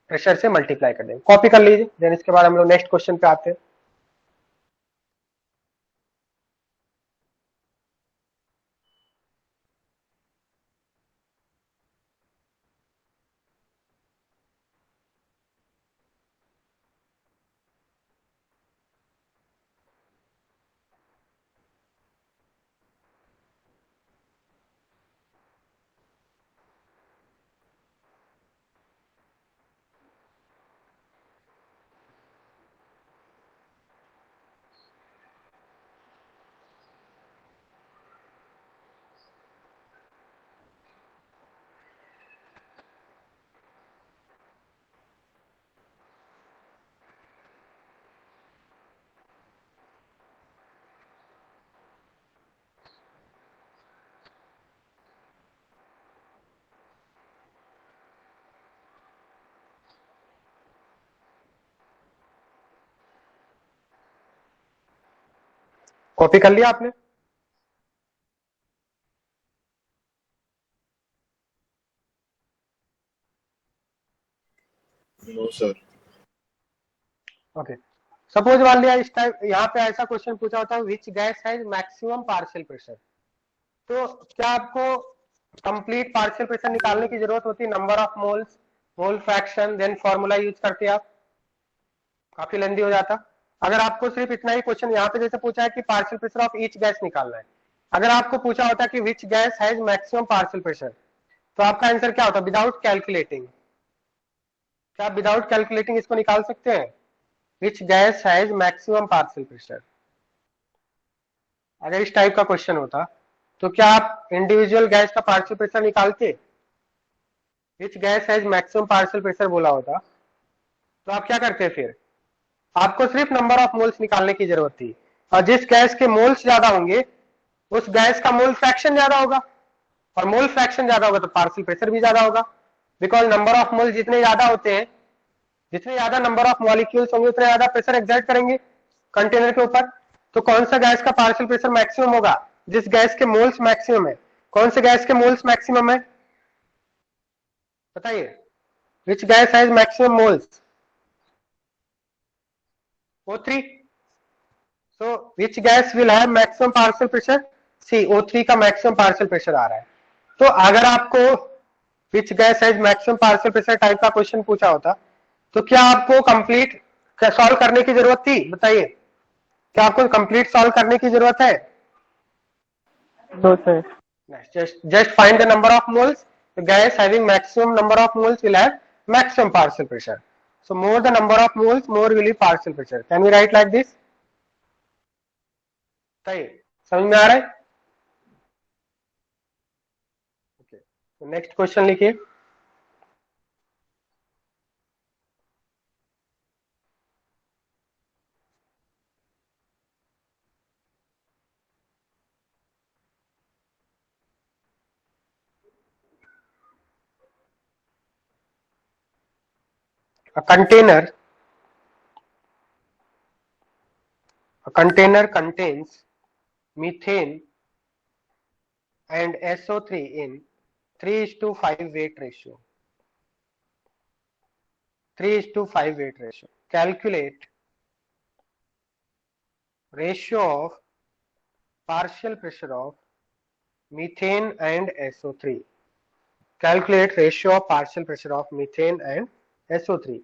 प्रेशर से मल्टीप्लाई कर देंगे। कॉपी कर लीजिए, देन इसके बाद हम लोग नेक्स्ट क्वेश्चन पे आते हैं। कॉपी कर लिया आपने? No sir. ओके, सपोज मान लिया इस टाइप यहाँ पे ऐसा क्वेश्चन पूछा होता है which gas has maximum partial pressure, तो क्या आपको कंप्लीट पार्शियल प्रेशर निकालने की जरूरत होती है? Number of moles, mole fraction, then formula use करते आप, काफी लेंदी हो जाता। अगर आपको सिर्फ इतना ही क्वेश्चन यहाँ पे जैसे पूछा है कि partial pressure of each gas निकालना है, अगर आपको पूछा होता कि which gas has maximum partial pressure, तो आपका आंसर क्या होता? Without calculating. क्या आप विदाउट कैलकुलेटिंग इसको निकाल सकते हैं? Which gas has maximum partial pressure. अगर इस टाइप का क्वेश्चन होता तो क्या आप इंडिविजुअल गैस का पार्शियल प्रेशर निकालते? Which gas has maximum partial pressure बोला होता तो आप क्या करते? फिर आपको सिर्फ नंबर ऑफ मोल्स निकालने की जरूरत थी, और जिस गैस के मोल्स ज्यादा होंगे उस गैस का मोल फ्रैक्शन ज्यादा होगा, और मोल फ्रैक्शन ज्यादा होगा तो पार्शियल प्रेशर भी ज्यादा होगा। बिकॉज नंबर ऑफ मोल जितने ज्यादा होते हैं, जितने ज्यादा नंबर ऑफ मॉलिक्यूल्स होंगे उतने ज्यादा प्रेशर एक्सर्ट करेंगे कंटेनर के ऊपर। तो कौन सा गैस का पार्शियल प्रेशर मैक्सिमम होगा? जिस गैस के मोल्स मैक्सिमम है। कौन से गैस के मोल्स मैक्सिमम है बताइए? Which gas has maximum moles? O3। So which gas will have maximum partial pressure? C, O3 का मैक्सिमम पार्शियल प्रेशर आ रहा है। तो अगर आपको which gas has maximum partial pressure type का क्वेश्चन पूछा होता तो क्या आपको कंप्लीट सॉल्व करने की जरूरत थी? बताइए, क्या आपको कंप्लीट सॉल्व करने की जरूरत है? No, sir. Just find the number of moles. The gas having maximum number of moles will have maximum partial pressure. So more the number of moles, more will be partial pressure. Can we write like this? सही, समझ में आ रहा है? Okay, तो next question लिखिए। A container contains methane and SO3 in 3:5 weight ratio. 3:5 weight ratio. Calculate ratio of partial pressure of methane and SO3. Calculate ratio of partial pressure of methane and SO3.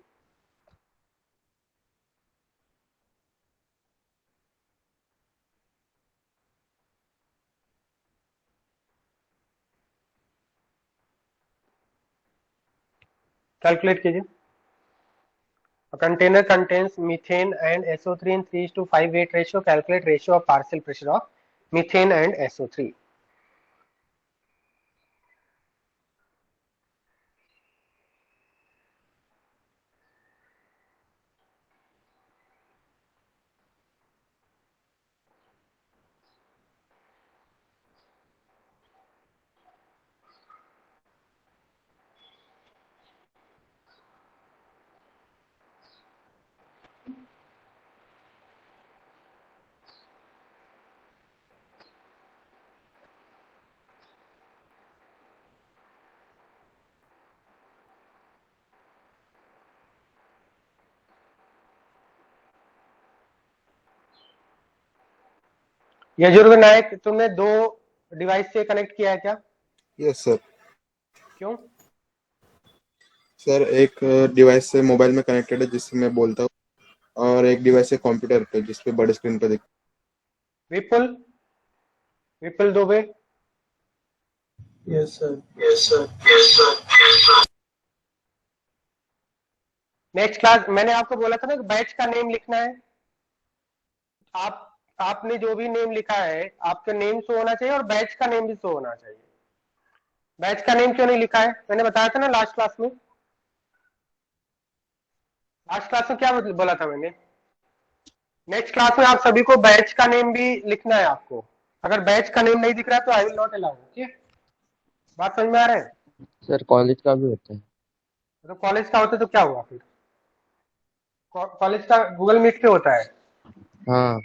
Calculate कीजिए। A container contains methane and SO3 in 3:5 weight ratio. Calculate ratio of partial pressure of methane and SO3. Yajurved Nayak, तुमने दो device से connect किया है क्या? Yes sir. क्यों? Sir एक device से मोबाइल में कनेक्टेड है जिससे मैं बोलता हूँ, और एक डिवाइस से कंप्यूटर पे जिसपे बड़े स्क्रीन पे दिख। Vipul, Vipul Dubey. Yes sir. Next class मैंने आपको बोला था ना कि बैच का नेम लिखना है। आपने जो भी नेम लिखा है आपका नेम शो होना चाहिए और बैच का नेम भी शो होना चाहिए। बैच का नेम क्यों नहीं लिखा है? मैंने बताया था ना लास्ट क्लास में। लास्ट क्लास में क्या बोला था मैंने? नेक्स्ट क्लास में आप सभी को बैच का नेम भी लिखना है आपको। अगर बैच का नेम नहीं दिख रहा है तो I will not allow. Okay, बात समझ में आ रहा है? सर कॉलेज का भी होता है। तो कॉलेज का होता है तो क्या हुआ फिर? कॉलेज का गूगल मीट पे होता है। हाँ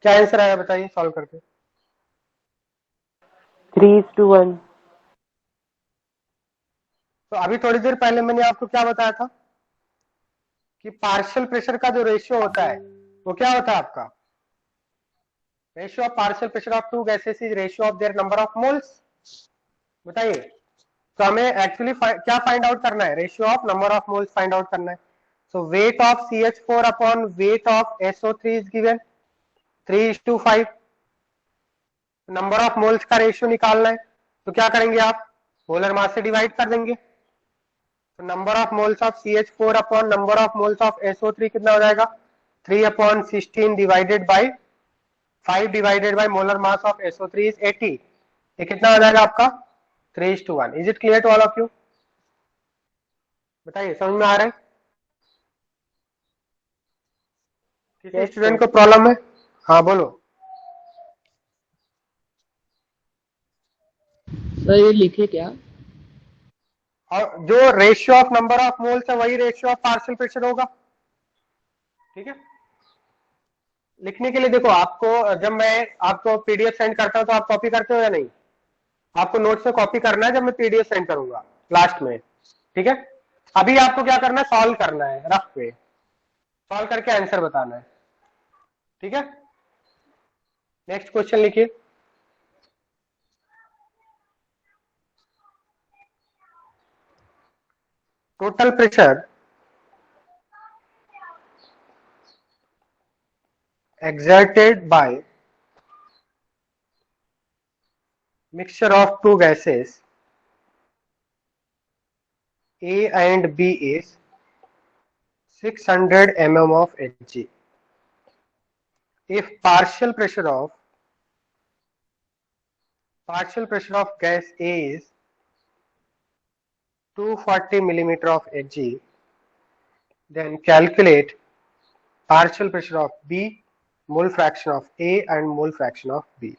क्या आंसर आया बताइए सॉल्व करके। 3:1. तो अभी थोड़ी देर पहले मैंने आपको क्या बताया था कि पार्शियल प्रेशर का जो रेशियो होता है वो क्या होता है आपका, ratio of partial pressure of two gases is ratio of their number of moles. बताइए, तो हमें एक्चुअली क्या फाइंड आउट करना है, ratio of number of moles find out करना है। So weight of CH4 upon weight of SO3 is given 3:5। Number of moles का ratio निकालना है, तो क्या करेंगे आप, मोलर मास से डिवाइड कर देंगे। तो number of moles of CH4 upon number of moles of SO3 कितना हो जाएगा, 3/16 divided by 5 divided by molar mass of SO3 is 80। ये कितना हो जाएगा आपका 3:1। Is it clear to all of you? बताइए समझ में आ रहा है? किसी स्टूडेंट को प्रॉब्लम है? हाँ बोलो। सर ये लिखे क्या? और जो ratio of number of moles है वही रेशियो ऑफ पार्शियल प्रेशर होगा। ठीक है, लिखने के लिए देखो, आपको जब मैं आपको PDF सेंड करता हूं तो आप कॉपी करते हो या नहीं? आपको नोट्स में कॉपी करना है जब मैं PDF सेंड करूंगा लास्ट में। ठीक है, अभी आपको क्या करना है, सॉल्व करना है, रफ पे सॉल्व करके आंसर बताना है। ठीक है, नेक्स्ट क्वेश्चन लिखिए। Total pressure exerted by mixture of two gases A and B is 600 mm of Hg. If partial pressure of gas A is 240 millimeter of Hg, then calculate partial pressure of B, mole fraction of A and mole fraction of B.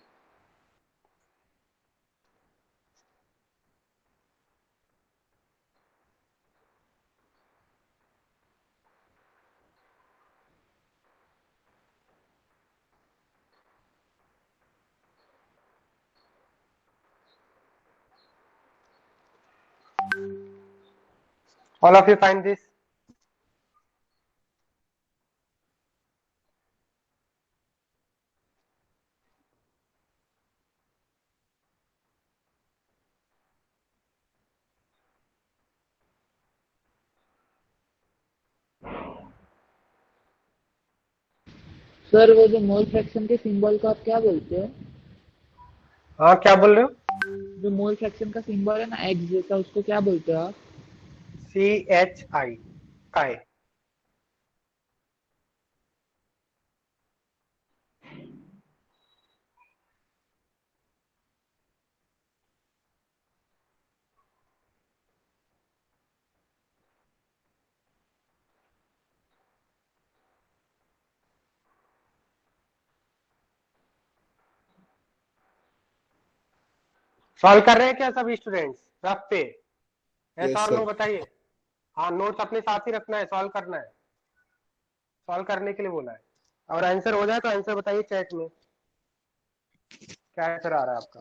All of you find this? Sir वो जो mole fraction के symbol को आप क्या बोलते हैं? हाँ क्या बोल रहे हो? जो मोल फ्रैक्शन का सिंबल है ना एक्स जैसा, उसको क्या बोलते हो आप? CHI काय। सॉल्व कर रहे हैं क्या सभी स्टूडेंट्स रफ पे? Yes, ऐसा और sir. नो बताइए। हाँ नोट्स अपने साथ ही रखना है, सॉल्व करना है, सॉल्व करने के लिए बोला है। और आंसर हो जाए तो आंसर बताइए चैट में, क्या आंसर आ रहा है आपका।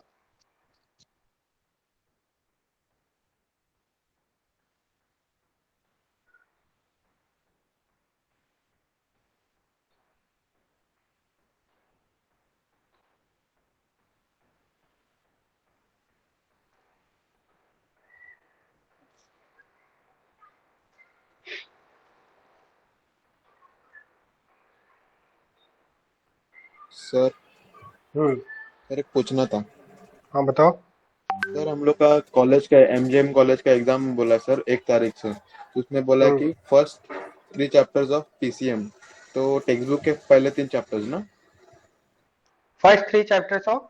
सर हम्म, सर एक पूछना था हाँ बताओ। सर। हम लोग का कॉलेज का MGM कॉलेज का एग्जाम बोला सर 1 तारीख से, तो उसमें बोला कि फर्स्ट 3 चैप्टर्स ऑफ PCM, तो टेक्स्ट बुक के पहले 3 चैप्टर्स ना फर्स्ट 3 चैप्टर्स ऑफ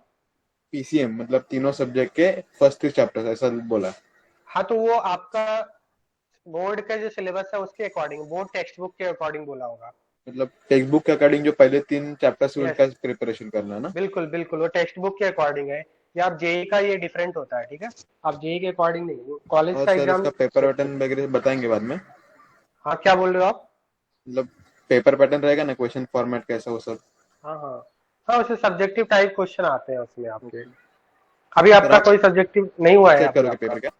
PCM, मतलब तीनों सब्जेक्ट के फर्स्ट 3 चैप्टर्स ऐसा बोला। हाँ तो वो आपका बोर्ड का जो सिलेबस है उसके अकॉर्डिंग, बोर्ड टेक्स्ट बुक के अकॉर्डिंग बोला होगा। मतलब टेक्स्ट बुक के अकॉर्डिंग जो पहले 3 चैप्टर्स Yes. उनका प्रिपरेशन करना ना। बिल्कुल बिल्कुल, वो टेक्स्ट बुक के अकॉर्डिंग है, या आप जेई का ये डिफरेंट होता है। ठीक है, आप जेई के अकॉर्डिंग नहीं, कॉलेज और का सर एग्जाम। उसका पेपर पैटर्न वगैरह बताएंगे बाद में। हाँ क्या बोल रहे हो आप? मतलब पेपर पैटर्न रहेगा ना, क्वेश्चन फॉर्मेट कैसा वो सब। हाँ हाँ, हाँ, उससे सब्जेक्टिव टाइप क्वेश्चन आते हैं उसमें आपके। अभी आपका आप कोई सब्जेक्टिव नहीं हुआ है चेक अभी करोगे आपका? पेपर क्या?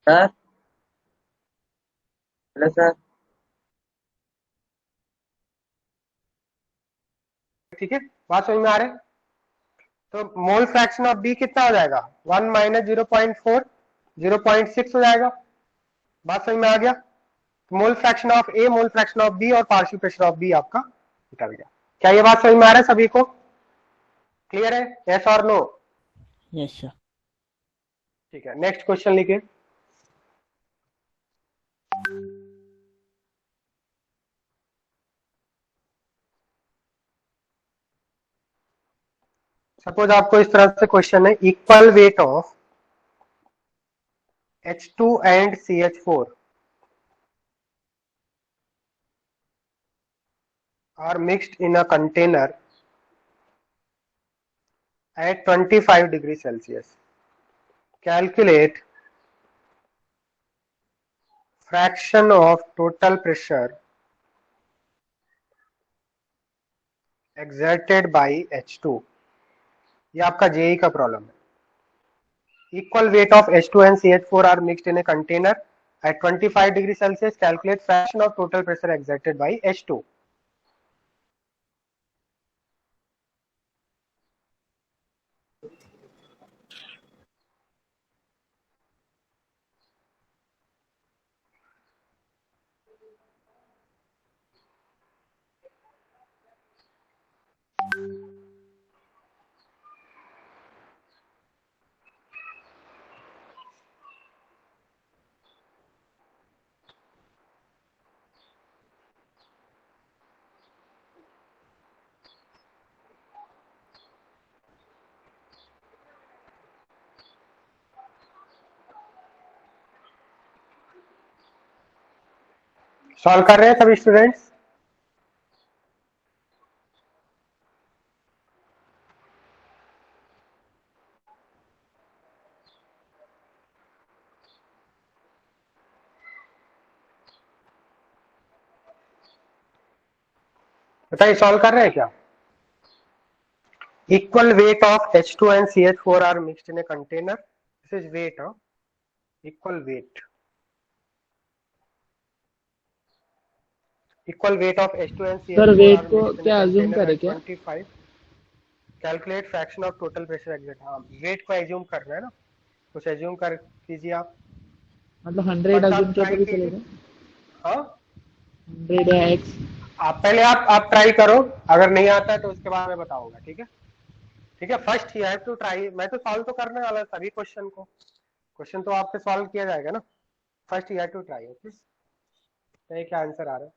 Sir hello sir. ठीक है, बात समझ में आ रहा है? तो मोल फ्रैक्शन ऑफ बी कितना हो जाएगा? 1 माइनस 0.4, 0.6 हो जाएगा। बात समझ में आ गया? Mole fraction of A, mole fraction of B और पार्शियल प्रेशर ऑफ बी आपका निकल गया। क्या ये बात समझ में आ रहा है सभी को? क्लियर है? यस और नो? Yes sir. ठीक है, नेक्स्ट क्वेश्चन लिखिए। सपोज आपको इस तरह से क्वेश्चन है, equal weight of H2 and CH4 are mixed in a container at 25 degrees Celsius. Calculate fraction of total pressure exerted by H2. ये आपका जेई का प्रॉब्लम है। Equal weight of H2 and CH4 are mixed in a container at 25 degrees Celsius. Calculate fraction of total pressure exerted by H2. Solve कर रहे हैं सभी students? बताइए, solve कर रहे हैं क्या? Equal weight of H2 and CH4 are mixed in a container. This is weight, huh? Equal weight. Equal weight of H2 and sir CH4 weight are को mixed in a क्या assume container करे at क्या? 25. Calculate fraction of total pressure exerted. हाँ, weight को assume करना है ना, कुछ assume कर कीजिए आप। मतलब 100 First अज्यूम आप किया try तो भी कीजिए। चलेगा? हाँ, 100 या x? आप पहले आप ट्राई करो, अगर नहीं आता है तो उसके बाद मैं बताऊंगा। ठीक है? ठीक है, first you have to try. मैं तो सॉल्व तो करने वाला सभी क्वेश्चन को, क्वेश्चन तो आपसे सॉल्व किया जाएगा ना। First you have to try. Okay, क्या आंसर आ रहा है?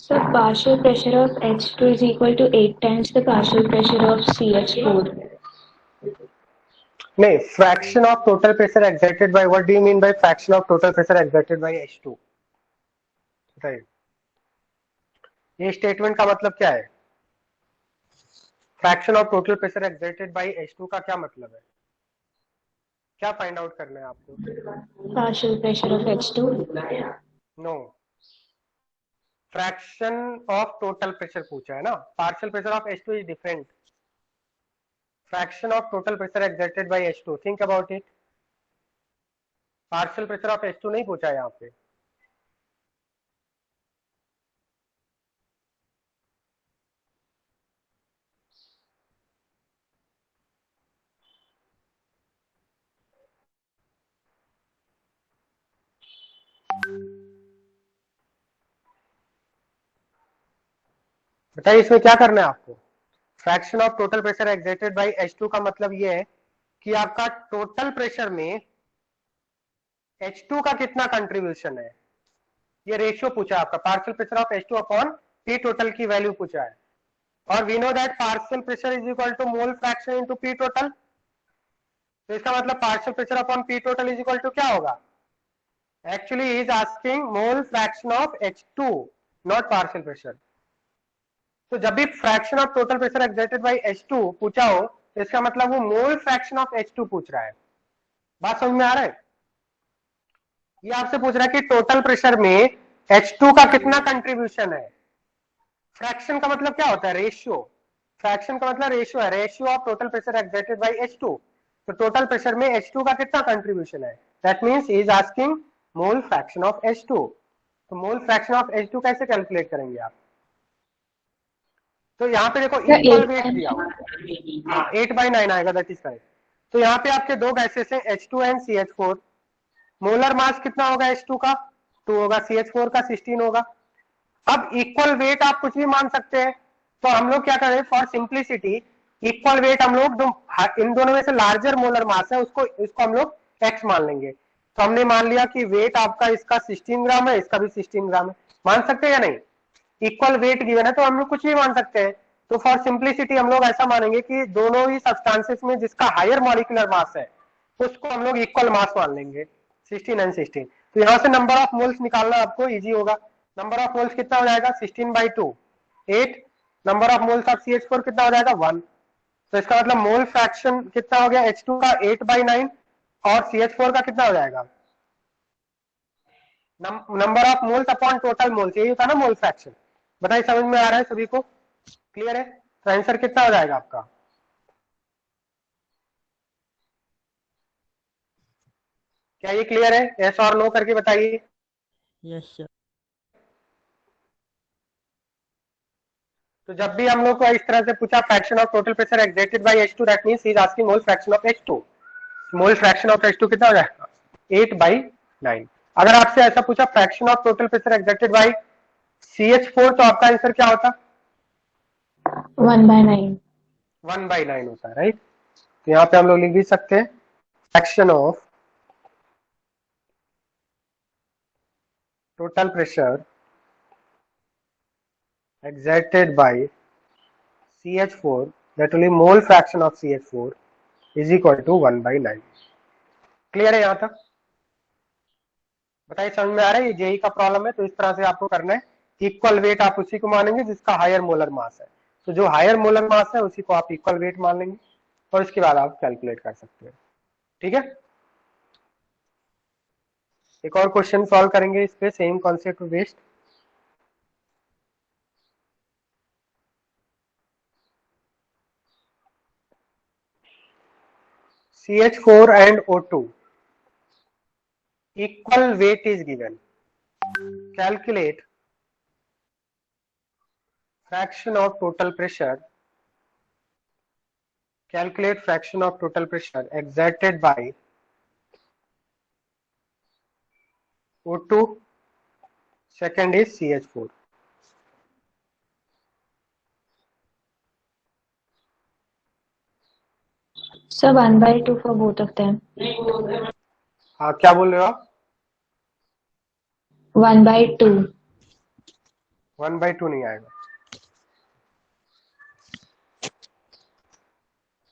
So partial pressure of H2 is equal to 8 times the partial pressure of CH4. नहीं, fraction of total pressure exerted bye, what do you mean bye fraction of total pressure exerted by H2? Right, ये statement का मतलब क्या है? Fraction of total pressure exerted by H2 का क्या मतलब है? क्या फाइंड आउट करना है आपको? Partial pressure of H2. No, fraction of total pressure पूछा है ना. Partial pressure of H2 is different. Fraction of total pressure exerted by H2, think about it. Partial pressure of H2 नहीं पूछा है यहाँ पे. बताइए इसमें क्या करना है आपको. Fraction of total pressure exerted by H2 का मतलब ये है कि आपका टोटल प्रेशर में H2 का कितना कंट्रीब्यूशन है. ये रेशियो पूछा है आपका. Partial pressure of H2 upon P total की वैल्यू पूछा है. और we know that partial pressure is equal to mole fraction into P total. तो इसका मतलब partial pressure upon P total is equal to क्या होगा. Actually he is asking mole fraction of H2, not partial pressure. तो जब भी fraction of total pressure exerted by H2 पूछा हो तो इसका मतलब वो मोल फ्रैक्शन ऑफ H2 पूछ रहा है. बात समझ में आ रहा है. ये आपसे पूछ रहा है कि टोटल प्रेशर में H2 का कितना कंट्रीब्यूशन है. फ्रैक्शन का मतलब क्या होता है. रेशियो. फ्रैक्शन का मतलब रेशियो है. Ratio of total pressure exerted by H2. तो टोटल प्रेशर में H2 का कितना कंट्रीब्यूशन है. That means he is asking mole fraction of H2. तो मोल फ्रैक्शन ऑफ H2 कैसे कैलकुलेट करेंगे आप. तो यहाँ पे देखो इक्वल वेट दिया हुआ है. 8/9 आएगा, दैट इज करेक्ट. तो यहाँ पे आपके दो गैसेस हैं H2 and CH4. Molar mass कितना होगा H2 का 2 होगा, CH4 का 16 होगा. अब इक्वल वेट आप कुछ भी मान सकते हैं. तो हम लोग क्या करें फॉर सिंप्लिसिटी, इक्वल वेट हम लोग इन दोनों में से लार्जर मोलर मास है उसको इसको हम लोग x मान लेंगे. तो हमने मान लिया कि वेट आपका इसका 16 ग्राम है, इसका भी 16 ग्राम है. मान सकते हैं या नहीं. इक्वल वेट गिवन है तो हम लोग कुछ भी मान सकते हैं. तो फॉर सिंप्लिसिटी हम लोग ऐसा मानेंगे कि दोनों ही सब्सटेंसेस में जिसका हायर मॉलिक्यूलर मास है उसको हम लोग इक्वल मास मान लेंगे, 16 एंड 16. तो यहां से नंबर ऑफ मोल्स निकालना आपको इजी होगा. नंबर ऑफ मोल्स कितना हो जाएगा 16/2 8. Number of moles of CH4 कितना हो जाएगा 1. तो इसका मतलब मोल फ्रैक्शन कितना हो गया H2 का 8/9 और CH4 का कितना हो जाएगा. Number of moles upon total moles, यही होता है ना मोल फ्रैक्शन. बताइए समझ में आ रहा है सभी को. क्लियर है. तो आंसर कितना हो जाएगा आपका. क्या ये क्लियर है. यस और नो करके बताइए. Yes sir. तो जब भी हम लोग को इस तरह से पूछा fraction of total pressure exerted by H2 that means he is asking mole fraction of H2. Mole fraction of H2 कितना हो जाएगा 8/9. अगर आपसे ऐसा पूछा fraction of total pressure exerted bye CH4 तो आपका आंसर क्या होता. 1/9. 1/9 होता है राइट. तो यहाँ पे हम लोग लिख भी सकते हैं fraction of total pressure exerted by CH4, that will be mole fraction of CH4 is equal to 1/9. Clear है यहाँ तक. बताइए समझ में आ रहा है. ये जेई का प्रॉब्लम है तो इस तरह से आपको करना है. इक्वल वेट आप उसी को मानेंगे जिसका हायर मोलर मास है. तो जो हायर मोलर मास है उसी को आप इक्वल वेट मान लेंगे और उसके बाद आप कैलकुलेट कर सकते हैं. ठीक है. एक और क्वेश्चन सॉल्व करेंगे इस पे same concept based. CH4 and O2 equal weight is given. Calculate fraction of total pressure. Calculate fraction of total pressure exerted by O2. Second is CH4. So 1/2 for both of them. हाँ क्या बोल रहे हो आप. 1/2. 1/2 नहीं आएगा.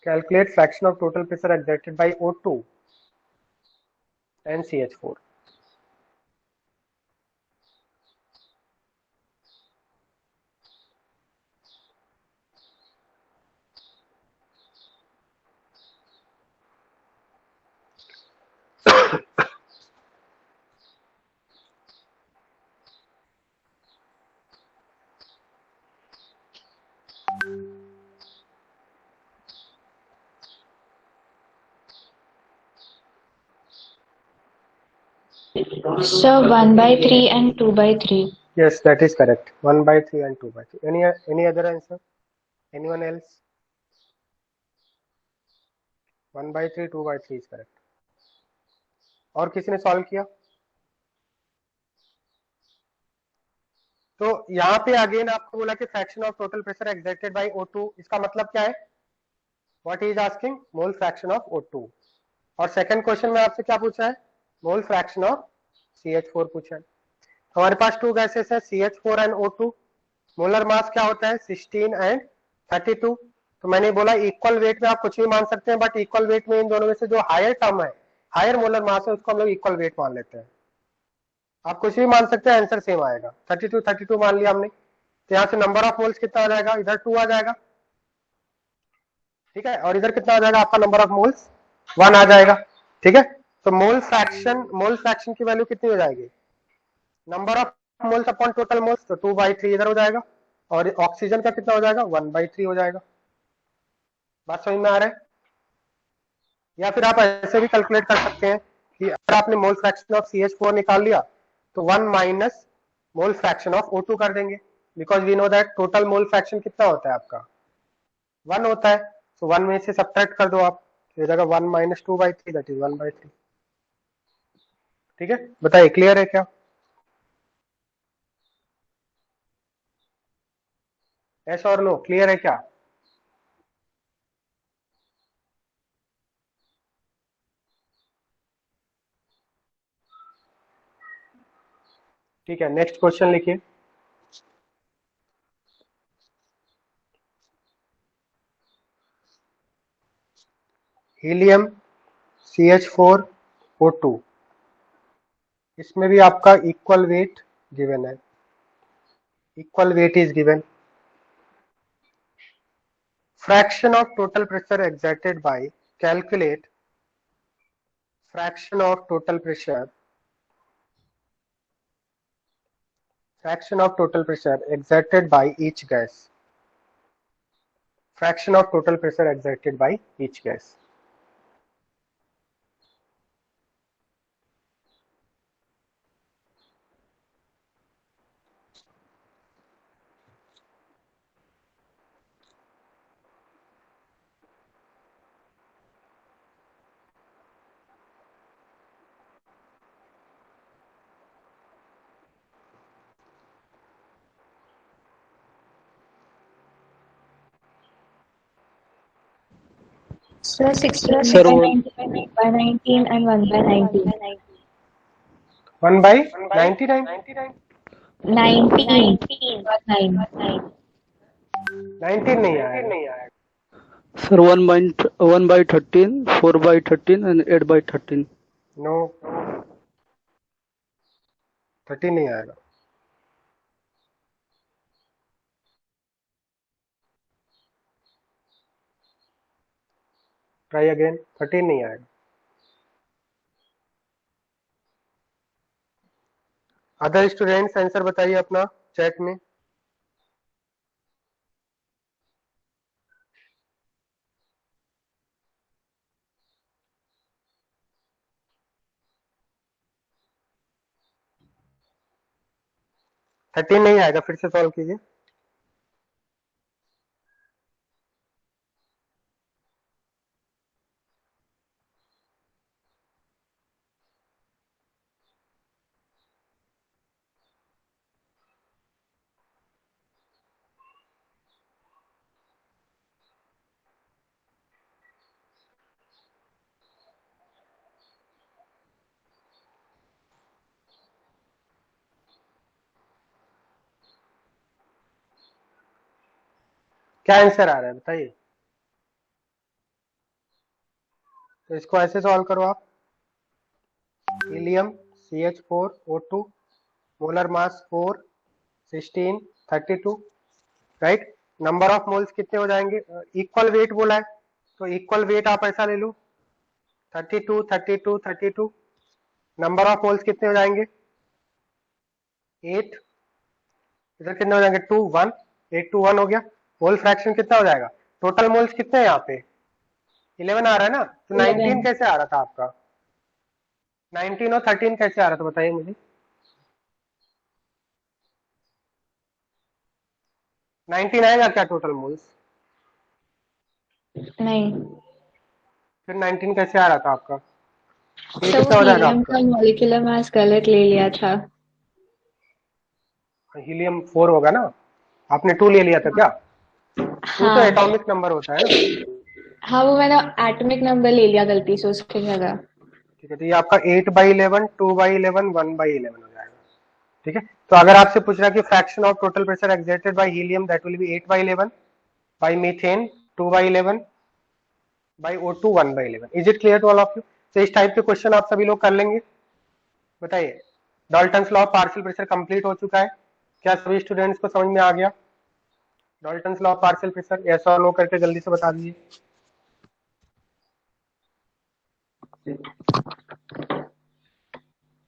Calculate fraction of total pressure exerted by O2 and CH4. So 1/3 and 2/3. Yes, that is correct. 1/3 and 2/3. Any other answer? Anyone else? 1/3, 2/3 is correct. और किसी ने सॉल्व किया? तो यहाँ पे अगेन आपको बोला कि fraction of total pressure exerted bye O2, इसका मतलब क्या है? What is asking? Mole fraction of O2। और सेकंड क्वेश्चन में आपसे क्या पूछा है? मोल फ्रैक्शन ऑफ CH4 पूछा है। हमारे पास टू गैसेस है CH4 and O2। Molar mass क्या होता है? 16 एंड 32। तो मैंने बोला इक्वल वेट में आप कुछ भी मान सकते हैं, बट इक्वल वेट में इन दोनों में से जो हायर टर्म है, हायर मोलर मास है, उसको हम लोग इक्वल वेट मान लेते हैं। आप कुछ भी मान सकते हैं, आंसर सेम आएगा। 32 मान लिया हमने, तो यहाँ से नंबर ऑफ मोल्स कितना आ जाएगा? इधर 2 आ जाएगा, ठीक है, और इधर कितना आ जाएगा आपका नंबर ऑफ मोल्स? 1 आ जाएगा, ठीक है। तो मोल फ्रैक्शन की वैल्यू कितनी हो जाएगी? Number of moles upon total moles, तो 2/3 इधर हो जाएगा, और ऑक्सीजन का कितना हो जाएगा? 1/3 हो जाएगा। बात समझ में आ रहा है? या फिर आप ऐसे भी कैलकुलेट कर सकते हैं कि अगर आपने मोल फ्रैक्शन ऑफ CH4 निकाल लिया तो 1 minus mole fraction of O2 कर देंगे, because we know that total mole fraction कितना होता है आपका? 1 होता है। तो 1 में से सब्ट्रैक्ट कर दो आप, तो हो जाएगा 1 माइनस 2/3, दैट इज 1/3। ठीक है, बताइए क्लियर है क्या? यस और नो, क्लियर है क्या? ठीक है, नेक्स्ट क्वेश्चन लिखिए। हीलियम CH4O2, इसमें भी आपका इक्वल वेट गिवन है। Equal weight is given. Fraction of total pressure exerted bye, calculate fraction of total pressure exerted by each gas. Fraction of total pressure exerted by each gas. So 16 Sir, by one, 19 and 1/19. 1/99? 19 or 9. 19 नहीं आया। sir, 1/13, 4/13, and 8/13. No, 30 नहीं आएगा। Try again, 13 नहीं आएगा। Other students answer बताइए अपना chat में। Thirteen नहीं आएगा, फिर से सॉल्व कीजिए। क्या आंसर आ रहा है बताइए। तो इसको ऐसे सॉल्व करो आप। Helium CH4O2, molar mass 4, 16, 32, right. Number of moles कितने हो जाएंगे? इक्वल वेट बोला है, तो इक्वल वेट आप ऐसा ले लो, 32, 32, 32। नंबर ऑफ मोल्स कितने हो जाएंगे? 8। इधर कितने हो जाएंगे? 2, 1, 8 to 1 हो गया। मोल फ्रैक्शन कितना हो जाएगा? टोटल मोल्स कितने हैं यहाँ पे? 11 आ रहा है ना, तो 19 कैसे आ रहा था आपका? 19 और 13 कैसे आ रहा था बताइए मुझे। 19 आएगा क्या टोटल मोल्स? नहीं फिर 19 कैसे आ रहा था आपका? ये सर, वो कितना हो जाएगा हीलियम आपका? का मॉलिक्यूलर मास गलत ले लिया था। हीलियम 4 होगा ना, आपने 2 ले लिया था क्या? 2 तो हाँ एटॉमिक नंबर होता है ना। हाँ, वो मैंने एटॉमिक नंबर ले लिया गलती से उसकी जगह। ठीक है, तो ये आपका 8/11, 2/11, 1/11 हो जाएगा। ठीक है, तो अगर आपसे पूछ रहा है कि fraction of total pressure exerted by helium that will be 8/11, by methane 2/11, by O2 1/11। Is it clear to all of you? तो इस टाइप के क्वेश्चन आप सभी लोग कर लेंगे। बताइए, Dalton's law of partial pressure complete हो चुका है क्या? सभी स्टूडेंट्स को समझ में आ गया Dalton's law of partial pressure? Yes और नो करके जल्दी से बता दीजिए।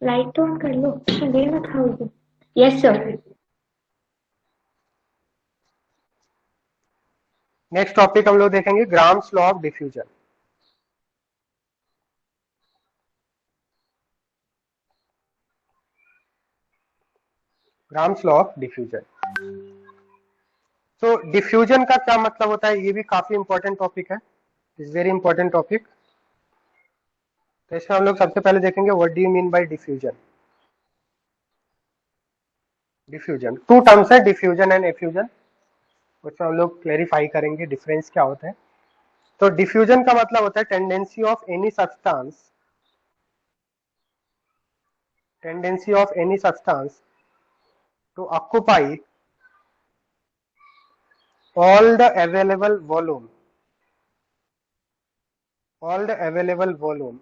लाइट तो ऑन कर लो, दे मत खाओ। Yes sir. नेक्स्ट टॉपिक हम लोग देखेंगे grams law of diffusion. Grams law of diffusion. तो डिफ्यूजन का क्या मतलब होता है, ये भी काफी इंपॉर्टेंट टॉपिक है, इज वेरी इंपॉर्टेंट टॉपिक। तो इसमें हम लोग सबसे पहले देखेंगे what do you mean by diffusion. Diffusion 2 terms है, डिफ्यूजन एंड एफ्यूजन, उसमें हम लोग क्लेरिफाई करेंगे डिफरेंस क्या होता है। तो डिफ्यूजन का मतलब होता है tendency of any substance to occupy all the available volume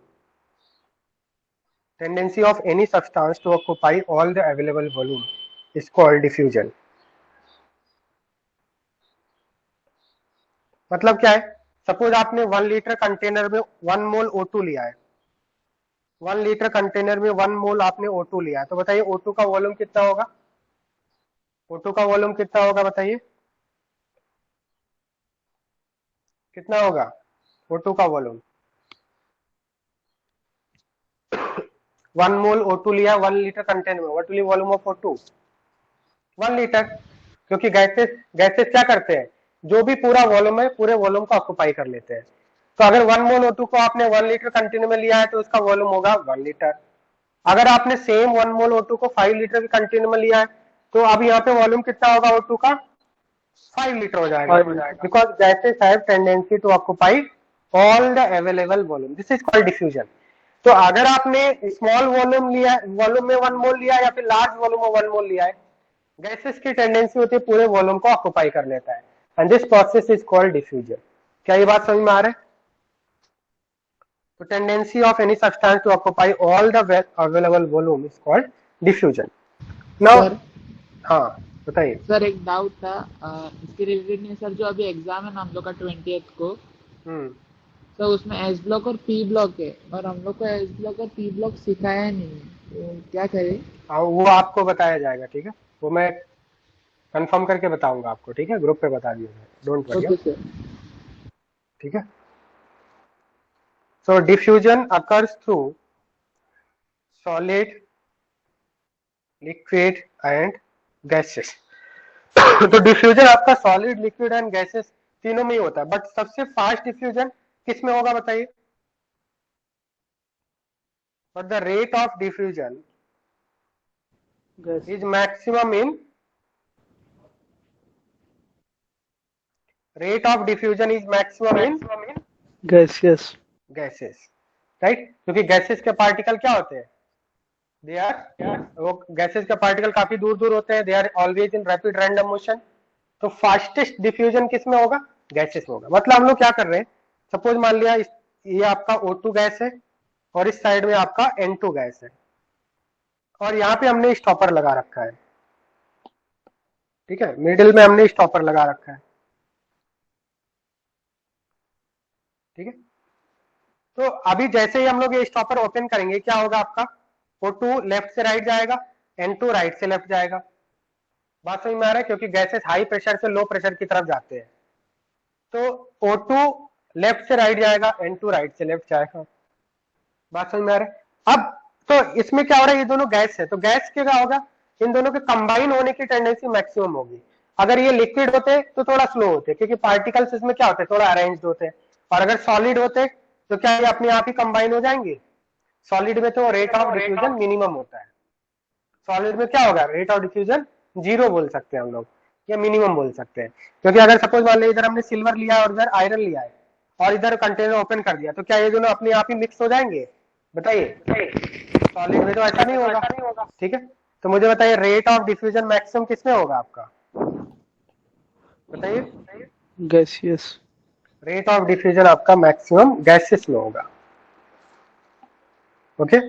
tendency of any substance to occupy all the available volume is called diffusion। मतलब क्या है? सपोज आपने 1 लीटर कंटेनर में 1 मोल O2 लिया है, 1 लीटर कंटेनर में 1 मोल आपने O2 लिया है, तो बताइए O2 का वॉल्यूम कितना होगा? O2 का वॉल्यूम कितना होगा बताइए, कितना होगा O2 का वॉल्यूम? 1 मोल O2 लिया 1 लीटर कंटेनर में, what will be volume of O2? 1 litre. क्योंकि गैसेस गैसेस क्या करते हैं, जो भी पूरा वॉल्यूम है पूरे वॉल्यूम को ऑक्युपाई कर लेते हैं। तो अगर 1 मोल O2 को आपने 1 लीटर कंटेनर में लिया है तो उसका वॉल्यूम होगा 1 लीटर। अगर आपने सेम 1 मोल O2 को 5 लीटर के कंटेनर में लिया है तो अब यहाँ पे वॉल्यूम कितना होगा O2 का? 5 लीटर हो जाएगा, because gases have tendency to occupy all the available volume, this is called diffusion. तो अगर आपने स्मॉल वॉल्यूम लिया, वॉल्यूम में 1 मोल लिया या फिर लार्ज वॉल्यूम में 1 मोल लिया है, गैसेस की टेंडेंसी होती है पूरे वॉल्यूम को ऑक्युपाई कर लेता है, and this process is called diffusion. क्या ये बात समझ में आ रहा है? तो tendency of any substance to occupy all the available volume is called diffusion. Now sir हाँ बताइए। सर एक डाउट था इसके रिलेटेड नहीं सर, जो अभी एग्जाम है ना हम लोग का 20th को, तो उसमें एस ब्लॉक और पी ब्लॉक है, और हम लोग को एस ब्लॉक और पी ब्लॉक सिखाया नहीं है, तो क्या करें? हाँ वो आपको बताया जाएगा, ठीक है, वो मैं कंफर्म करके बताऊंगा आपको, ठीक है, ग्रुप पे बता दिया, डोंट वरी। Okay sir. ठीक है, so diffusion occurs through solid, liquid and gases. तो डिफ्यूजन आपका सॉलिड, लिक्विड एंड गैसेस तीनों में ही होता है, बट सबसे फास्ट डिफ्यूजन किस में होगा बताइए? But the rate of diffusion is maximum in rate of diffusion is maximum in gaseous. gases, right? क्योंकि गैसेस के पार्टिकल क्या होते हैं, दे आर, वो गैसेस के पार्टिकल काफी दूर दूर होते हैं, they are always in rapid random motion. तो फास्टेस्ट डिफ्यूजन किस में होगा? गैसेस में होगा। मतलब हम लोग क्या कर रहे हैं, सपोज मान लिया ये आपका O2 गैस है और इस साइड में आपका N2 गैस है, और यहाँ पे हमने स्टॉपर लगा रखा है, ठीक है, मिडिल में हमने स्टॉपर लगा रखा है, ठीक है। तो अभी जैसे ही हम लोग ये स्टॉपर ओपन करेंगे क्या होगा आपका? O2 लेफ्ट से राइट जाएगा, N2 राइट से लेफ्ट जाएगा। बात समझ में आ रहा है? क्योंकि गैसेस हाई प्रेशर से लो प्रेशर की तरफ जाते हैं, तो O2 लेफ्ट से राइट जाएगा, N2 राइट से लेफ्ट जाएगा। बात समझ में आ रहा है? अब तो इसमें क्या हो रहा है, ये दोनों गैस है, तो गैस के क्या होगा, इन दोनों के कंबाइन होने की टेंडेंसी मैक्सिमम होगी। अगर ये लिक्विड होते तो थोड़ा स्लो होते, क्योंकि पार्टिकल्स इसमें क्या होते हैं, थोड़ा अरेंज्ड होते हैं। और अगर सॉलिड होते तो क्या ये अपने आप ही कंबाइन हो जाएंगे। सॉलिड में तो रेट ऑफ डिफ्यूजन मिनिमम होता है, सॉलिड में क्या होगा, रेट ऑफ डिफ्यूजन 0 बोल सकते हैं हम लोग, या मिनिमम बोल सकते हैं। क्योंकि अगर सपोज मान लीजिए इधर हमने सिल्वर लिया और इधर आयरन लिया है और इधर कंटेनर ओपन कर दिया, तो क्या ये दोनों अपने आप ही मिक्स हो जाएंगे, बताइए। सॉलिड में तो ऐसा नहीं होगा, ठीक है। तो मुझे बताइए रेट ऑफ डिफ्यूजन मैक्सिमम किसमें होगा आपका, बताइए। gaseous. रेट ऑफ डिफ्यूजन आपका मैक्सिमम गैसेस में होगा, ओके।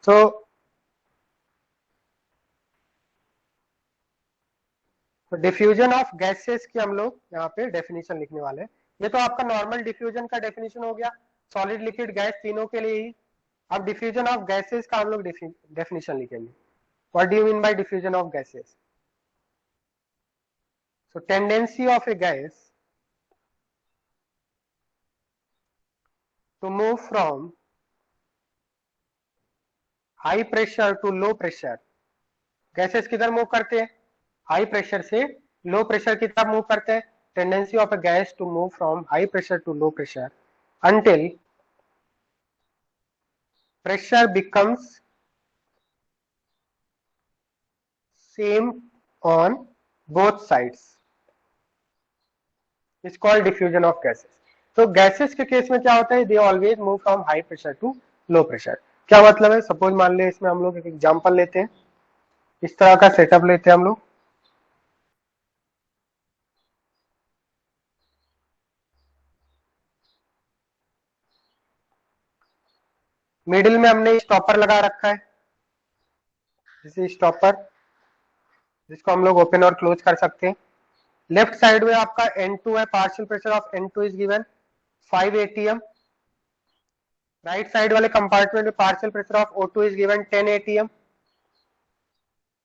तो डिफ्यूजन ऑफ गैसेस की हम लोग यहाँ पे डेफिनेशन लिखने वाले हैं। ये तो आपका नॉर्मल डिफ्यूजन का डेफिनेशन हो गया, सॉलिड लिक्विड गैस तीनों के लिए ही। अब डिफ्यूजन ऑफ गैसेस का हम लोग डेफिनेशन लिखेंगे। What do you mean by diffusion of gases? So tendency of a gas to move from high pressure to low pressure. Gases किधर मूव करते हैं, हाई प्रेशर से लो प्रेशर की तरफ मूव करते हैं। Tendency of a gas to move from high pressure to low pressure until pressure becomes same on both sides is called diffusion of gases. तो gases के case में क्या होता है, they always move from high pressure to low pressure. क्या मतलब है, suppose मान ले इसमें हम लोग एक एग्जांपल लेते हैं, इस तरह का सेटअप लेते हैं हम लोग। मिडिल में हमने स्टॉपर लगा रखा है, जैसे स्टॉपर, जिसको हम लोग ओपन और क्लोज कर सकते हैं। लेफ्ट साइड में आपका N2 है, partial pressure of N2 is given 5 atm। Right side वाले कंपार्टमेंट में partial pressure of O2 is given 10 atm।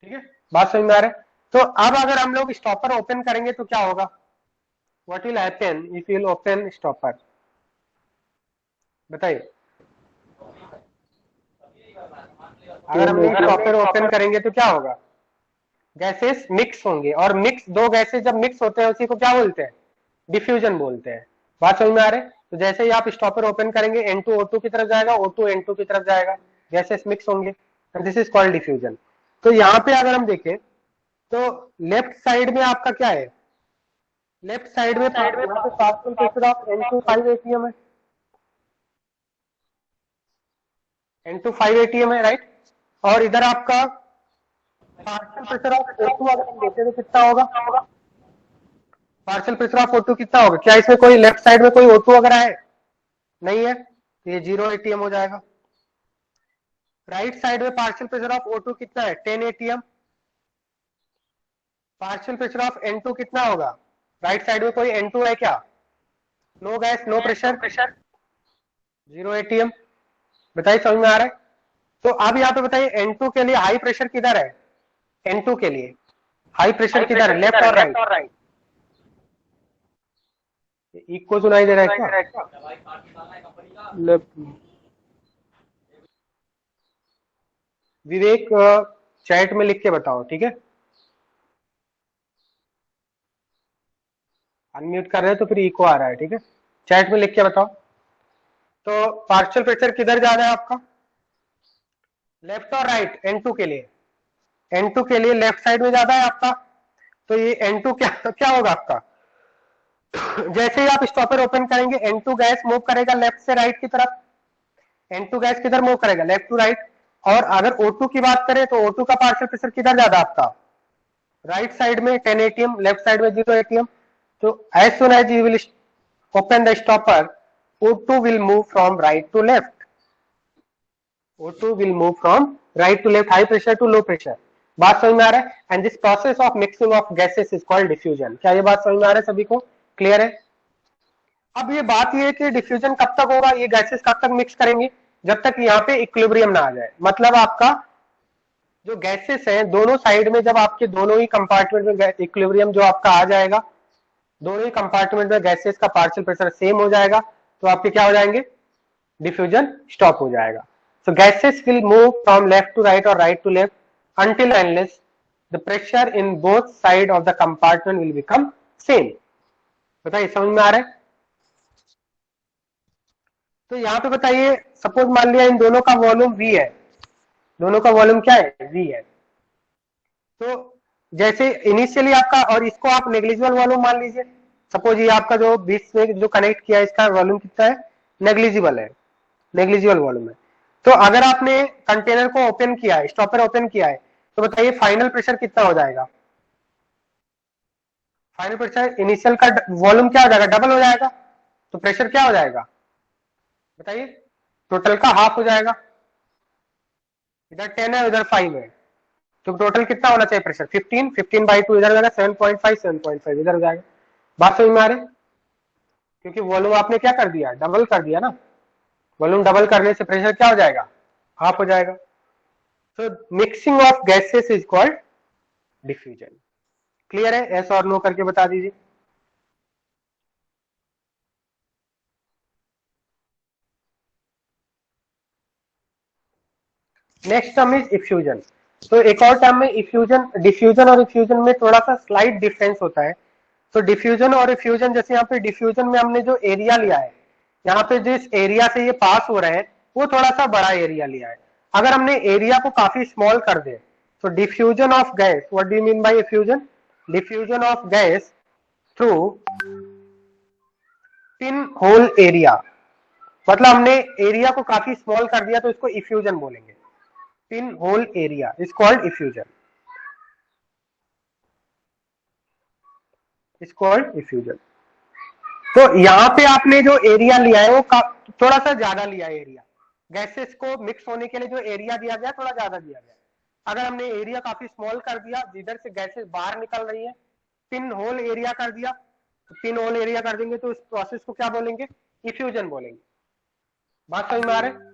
ठीक है, बात समझ में आ रहा है। तो अब अगर हम लोग स्टॉपर ओपन करेंगे तो क्या होगा, what will happen if you will open stopper, बताइए। अगर हम स्टॉपर ओपन करेंगे तो क्या होगा, गैसेस मिक्स होंगे, और मिक्स दो गैसेस जब मिक्स होते हैं उसी को क्या बोलते हैं, डिफ्यूजन बोलते हैं। बात समझ में आ रही है। तो जैसे ही आप स्टॉपर ओपन करेंगे N2 O2 की तरफ जाएगा, O2 N2 की तरफ जाएगा, गैसेस मिक्स होंगे, दिस इज कॉल्ड डिफ्यूजन। तो यहाँ पे अगर हम देखें तो लेफ्ट साइड में आपका क्या है, लेफ्ट साइड में partial pressure of N2 5 atm है, N2 5 atm है, राइट। और इधर आपका पार्शियल प्रेशर ऑफ O2 अगर हम देते तो कितना होगा, पार्शियल प्रेशर ऑफ O2 कितना होगा, क्या इसमें कोई लेफ्ट साइड में कोई O2 वगैरह है, नहीं है, तो ये 0 atm हो जाएगा। राइट साइड में पार्शियल प्रेशर ऑफ O2 कितना है, 10 atm। Partial pressure of N2 कितना होगा, राइट साइड में कोई N2 है क्या, no gas no pressure, 0 atm। बताइए समझ में आ रहा है। तो अब यहाँ पे बताइए N2 के लिए हाई प्रेशर किधर है, N2 के लिए हाई प्रेशर किधर है, लेफ्ट और राइट, इको सुनाई दे रहा है क्या, Left. विवेक चैट में लिख के बताओ, ठीक है। अनम्यूट कर रहे हो तो फिर इको आ रहा है, ठीक है, चैट में लिख के बताओ। तो पार्शियल प्रेशर किधर जा रहा है आपका, लेफ्ट और राइट, N2 के लिए, N2 के लिए लेफ्ट साइड में ज्यादा है आपका। तो ये N2 क्या होगा आपका, जैसे ही आप स्टॉपर ओपन करेंगे N2 गैस मूव करेगा लेफ्ट से राइट की तरफ, N2 गैस किधर मूव करेगा, लेफ्ट टू राइट। और अगर O2 की बात करें तो O2 का पार्शियल प्रेशर किधर ज्यादा आपका, राइट साइड में 10 atm, लेफ्ट साइड में 0 atm। तो as soon as you will open the stopper, O2 will move from right to left, O2 will move from right to left, high pressure to low pressure। बात समझ में आ रहा है। And this process of mixing of gases is called diffusion. क्या ये बात समझ में आ रहा है सभी को, क्लियर है। अब ये बात ये है कि डिफ्यूजन कब तक होगा, ये गैसेस कब तक मिक्स करेंगे, जब तक यहाँ पे इक्विलिब्रियम ना आ जाए। मतलब आपका जो गैसेस हैं दोनों साइड में, जब आपके दोनों ही कंपार्टमेंट में इक्विलिब्रियम जो आपका आ जाएगा, दोनों ही कंपार्टमेंट में गैसेस का पार्शियल प्रेशर सेम हो जाएगा, तो आपके क्या हो जाएंगे, डिफ्यूजन स्टॉप हो जाएगा. So gases will move from left to right और right to left until unless the pressure in both side of the compartment will become same. बताइए समझ में आ रहा है? तो यहाँ पे बताइए, सपोज मान लिया इन दोनों का वॉल्यूम V है, दोनों का वॉल्यूम क्या है, V है. तो जैसे इनिशियली आपका, और इसको आप नेग्लिजिबल वॉल्यूम मान लीजिए. सपोज ये आपका जो बीच में जो कनेक्ट किया है इसका वॉल्यूम कितना है, नेग्लिजिबल है, नेग्लिजिबल वॉल्यूम है. तो अगर आपने कंटेनर को ओपन किया है, स्टॉपर ओपन किया है, तो बताइए फाइनल प्रेशर कितना हो जाएगा. फाइनल प्रेशर इनिशियल का वॉल्यूम क्या हो जाएगा, डबल हो जाएगा. तो प्रेशर क्या हो जाएगा, बताइए, टोटल का हाफ हो जाएगा. इधर 10 है, उधर 5 है, तो टोटल कितना होना चाहिए प्रेशर, 15. 15/2 इधर हो जाएगा, 7.5. 7.5 इधर हो जाएगा. बात समझ में आ रही, क्योंकि वॉल्यूम आपने क्या कर दिया, डबल कर दिया ना. वॉल्यूम डबल करने से प्रेशर क्या हो जाएगा, हाफ हो जाएगा. So mixing of gases is called diffusion. Clear है? एस और नो करके बता दीजिए. Next term is effusion. तो एक और टर्म में इफ्यूजन, डिफ्यूजन और इफ्यूजन में थोड़ा सा स्लाइट डिफरेंस होता है. तो डिफ्यूजन और इफ्यूजन, जैसे यहाँ पे डिफ्यूजन में हमने जो एरिया लिया है, यहाँ पे जिस एरिया से ये पास हो रहे हैं वो थोड़ा सा बड़ा एरिया लिया है. अगर हमने एरिया को काफी स्मॉल कर दे, तो diffusion of gas, what do you mean bye effusion, diffusion of gas through pin hole area. मतलब हमने एरिया को काफी स्मॉल कर दिया तो इसको इफ्यूजन बोलेंगे. Pin hole area is called effusion, is called effusion. तो यहां पे आपने जो एरिया लिया है वो थोड़ा सा ज्यादा लिया है एरिया. गैसेस को मिक्स होने के लिए जो एरिया दिया गया थोड़ा ज्यादा दिया गया. अगर हमने एरिया काफी स्मॉल कर दिया, जिधर से गैसेस बाहर निकल रही है, पिन होल एरिया कर दिया, तो पिन होल एरिया कर देंगे तो इस प्रोसेस को क्या बोलेंगे, इफ्यूजन बोलेंगे. बात समझ में आ रहा है?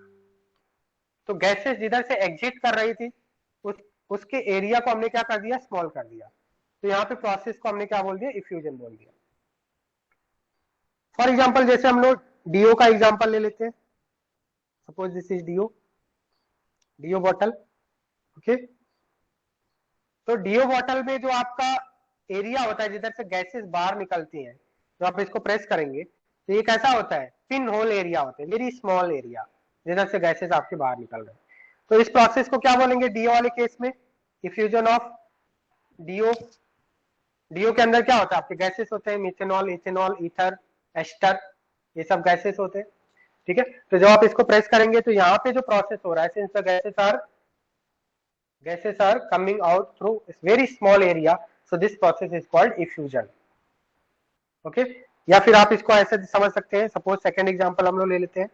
तो गैसेस जिधर से एग्जिट कर रही थी उसके एरिया को हमने क्या कर दिया, स्मॉल कर दिया. तो यहाँ पे प्रोसेस को हमने क्या बोल दिया, इफ्यूजन बोल दिया. फॉर एग्जाम्पल जैसे हम लोग डीओ का एग्जाम्पल ले लेते हैं. Suppose this is deo, deo bottle. Okay, तो डीओ बॉटल में जो आपका एरिया होता है जिधर से गैसेस बाहर निकलती हैं, तो आप इसको प्रेस करेंगे तो ये कैसा होता है, पिन होल एरिया होता है, वेरी स्मॉल एरिया जिधर से गैसेस आपके बाहर निकल रहे हैं. तो इस प्रोसेस को क्या बोलेंगे डीओ वाले केस में, इफ्यूजन ऑफ डीओ. डीओ के अंदर क्या होता है, आपके गैसेस होते हैं, मिथेनॉल, इथेनॉल, ईथर, एस्टर, ये सब गैसेस होते हैं. ठीक है, तो जब आप इसको प्रेस करेंगे तो यहाँ पे जो प्रोसेस हो रहा है, since the gases are coming out through a very small area, so this process is called diffusion. Okay, या फिर आप इसको ऐसे समझ सकते हैं. सपोज सेकंड एग्जांपल हम लोग ले लेते हैं.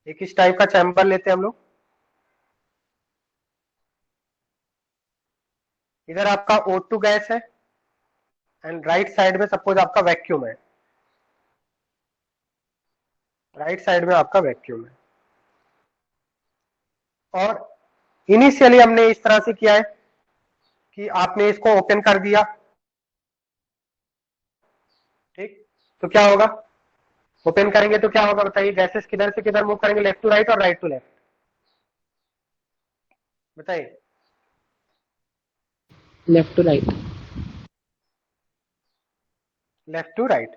एक इस टाइप का चैम्बर लेते हैं हम लोग. इधर आपका O2 गैस है एंड राइट साइड में सपोज आपका वैक्यूम है, राइट साइड में आपका वैक्यूम है. और इनिशियली हमने इस तरह से किया है कि आपने इसको ओपन कर दिया. ठीक, तो क्या होगा, ओपन करेंगे तो क्या होगा बताइए, गैसेस किधर से किधर मूव करेंगे, लेफ्ट टू राइट और राइट टू लेफ्ट, बताइए. Left to right. Left to right,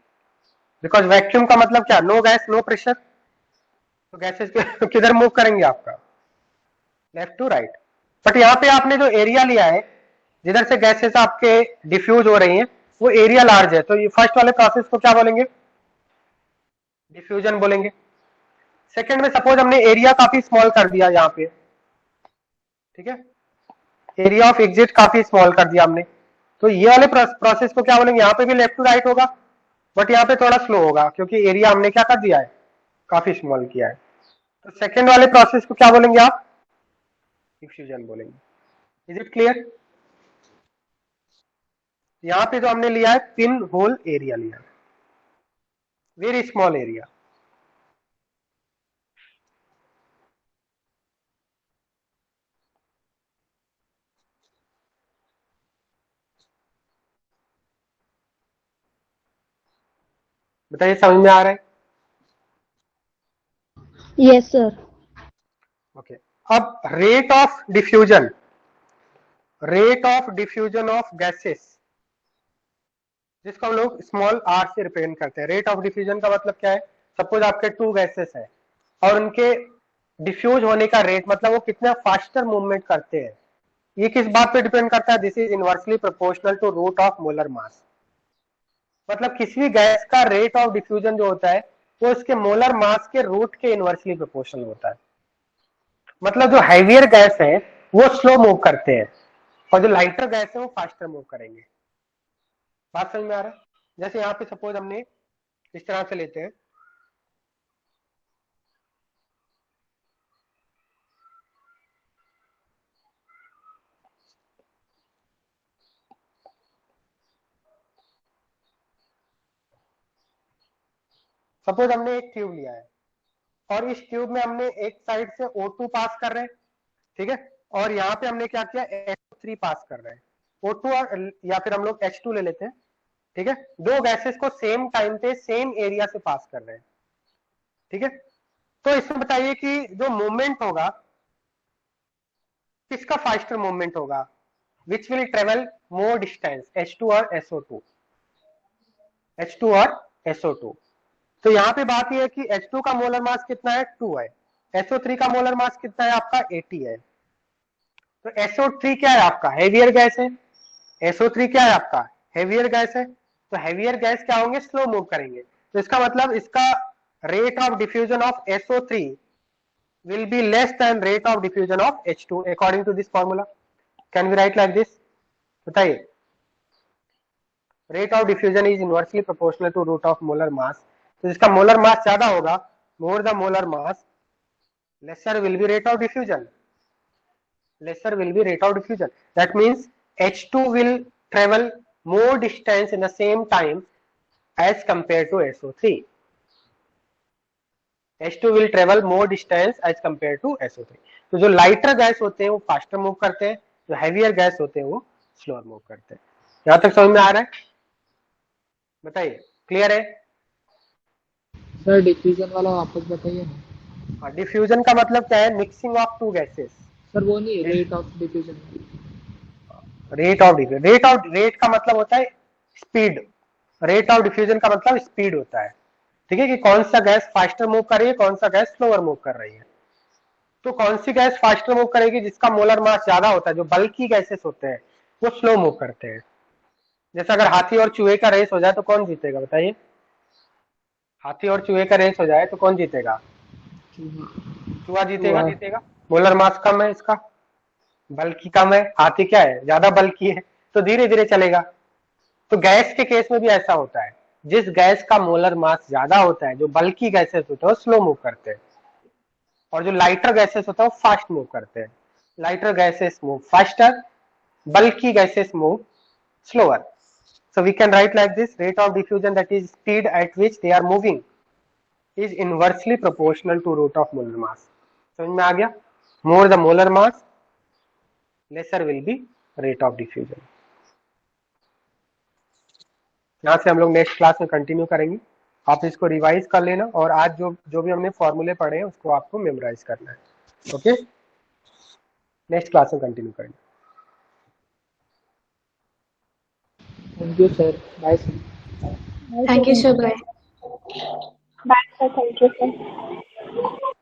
because vacuum का मतलब क्या, नो गैस नो प्रेशर. तो गैसेस किधर मूव करेंगे आपका, लेफ्ट टू राइट. बट यहाँ पे आपने जो एरिया लिया है जिधर से गैसेस आपके डिफ्यूज हो रही हैं वो एरिया लार्ज है, तो ये फर्स्ट वाले प्रोसेस को क्या बोलेंगे, डिफ्यूजन बोलेंगे. सेकंड में सपोज हमने एरिया काफी स्मॉल कर दिया यहाँ पे. ठीक है, एरिया ऑफ एग्जिट काफी स्मॉल कर दिया हमने, तो ये वाले प्रोसेस को क्या बोलेंगे, यहाँ पे भी लेफ्ट टू राइट होगा बट यहाँ पे थोड़ा स्लो होगा क्योंकि एरिया हमने क्या कर दिया है, काफी स्मॉल किया है. तो सेकंड वाले प्रोसेस को क्या बोलेंगे आप, डिफ्यूजन बोलेंगे. Is it clear? यहाँ पे जो हमने लिया है पिन होल एरिया लिया, वेरी स्मॉल एरिया. बताइए, समझ में आ रहा है? Yes, sir. ओके। अब rate of diffusion of gases, जिसको हम लोग स्मॉल आर से रिप्रेजेंट करते हैं। रेट ऑफ डिफ्यूजन का मतलब क्या है? सपोज आपके टू गैसेस है और उनके डिफ्यूज होने का रेट, मतलब वो कितना फास्टर मूवमेंट करते हैं, ये किस बात पे डिपेंड करता है? This is inversely proportional to root of molar mass. मतलब किसी भी गैस का रेट ऑफ डिफ्यूजन जो होता है वो उसके मोलर मास के रूट के इनवर्सली प्रोपोर्शनल होता है। मतलब जो हैवियर गैस है वो स्लो मूव करते हैं और जो लाइटर गैस है वो फास्टर मूव करेंगे। बात समझ में आ रहा है? जैसे यहाँ पे सपोज हमने इस तरह से लेते हैं, सपोज हमने एक ट्यूब लिया है और इस ट्यूब में हमने एक साइड से O2 पास कर रहे हैं, ठीक है, और यहाँ पे हमने क्या किया, SO3 पास कर रहे हैं। O2 और या फिर हम लोग H2 ले लेते हैं, ठीक है। दो गैसेस को सेम टाइम पे सेम एरिया से पास कर रहे हैं, ठीक है। तो इसमें बताइए कि जो मूवमेंट होगा किसका फास्टर मूवमेंट होगा? Which will travel more distance, H2 और SO2, H2 और SO2। तो यहाँ पे बात यह है कि H2 का मोलर मास कितना है? 2 है। SO3 का मोलर मास कितना है आपका? 80 है। तो SO3 क्या है आपका? हेवियर गैस है। SO3 क्या है आपका? हेवियर गैस है। तो हेवियर गैस क्या होंगे? स्लो मूव करेंगे। तो इसका मतलब इसका rate of diffusion of SO3 will be less than rate of diffusion of H2 according to this formula. Can we write like this? बताइए, rate of diffusion is inversely proportional to root of molar mass. तो जिसका molar mass ज्यादा होगा, more the molar mass, lesser will be rate of diffusion. Lesser will be rate of diffusion. That means H2 will travel more distance in the same time as compared to SO3. H2 will travel more distance as compared to SO3. तो जो lighter gas होते हैं वो faster move करते हैं, जो heavier gas होते हैं वो स्लोअर मूव करते हैं। यहां तक समझ में आ रहा है? बताइए, क्लियर है? सर डिफ्यूजन वाला वापस बताइए ना। डिफ्यूजन का मतलब क्या है? Mixing of two gases. Sir वो नहीं, रेट ऑफ डिफ्यूजन। रेट का मतलब होता है स्पीड। रेट ऑफ डिफ्यूजन का मतलब स्पीड होता है, ठीक है, कि कौन सा गैस फास्टर मूव कर रही है, कौन सा गैस स्लोअर मूव कर रही है। तो कौन सी गैस फास्टर मूव करेगी? जिसका मोलर मास ज्यादा होता है। जो बल्की गैसेस होते हैं वो स्लो मूव करते हैं। जैसे अगर हाथी और चूहे का रेस हो जाए तो कौन जीतेगा? बताइए, हाथी और चूहे का रेस हो जाए तो कौन जीतेगा? चूहा जीतेगा। मोलर मास कम है इसका, बल्कि कम है। हाथी क्या है? ज्यादा बल्कि है, तो धीरे धीरे चलेगा। तो गैस के केस में भी ऐसा होता है, जिस गैस का मोलर मास ज्यादा होता है, जो बल्कि गैसेस होते हैं वो स्लो मूव करते हैं, और जो लाइटर गैसेस होता है वो फास्ट मूव करते हैं। Lighter gases move faster, bulky gases move slower. So we can write like this: rate of diffusion, that is speed at which they are moving, is inversely proportional to root of molar mass. समझ में आ गया? More the molar mass, lesser will be rate of diffusion. यहाँ से हम लोग next class में continue करेंगे। आप इसको रिवाइज कर लेना और आज जो भी हमने फॉर्मूले पढ़े हैं उसको आपको मेमोराइज करना है। ओके, नेक्स्ट क्लास में कंटिन्यू करेंगे। Thank you sir, bye sir. Thank you, sir. Bye. Bye, sir. Thank you, sir.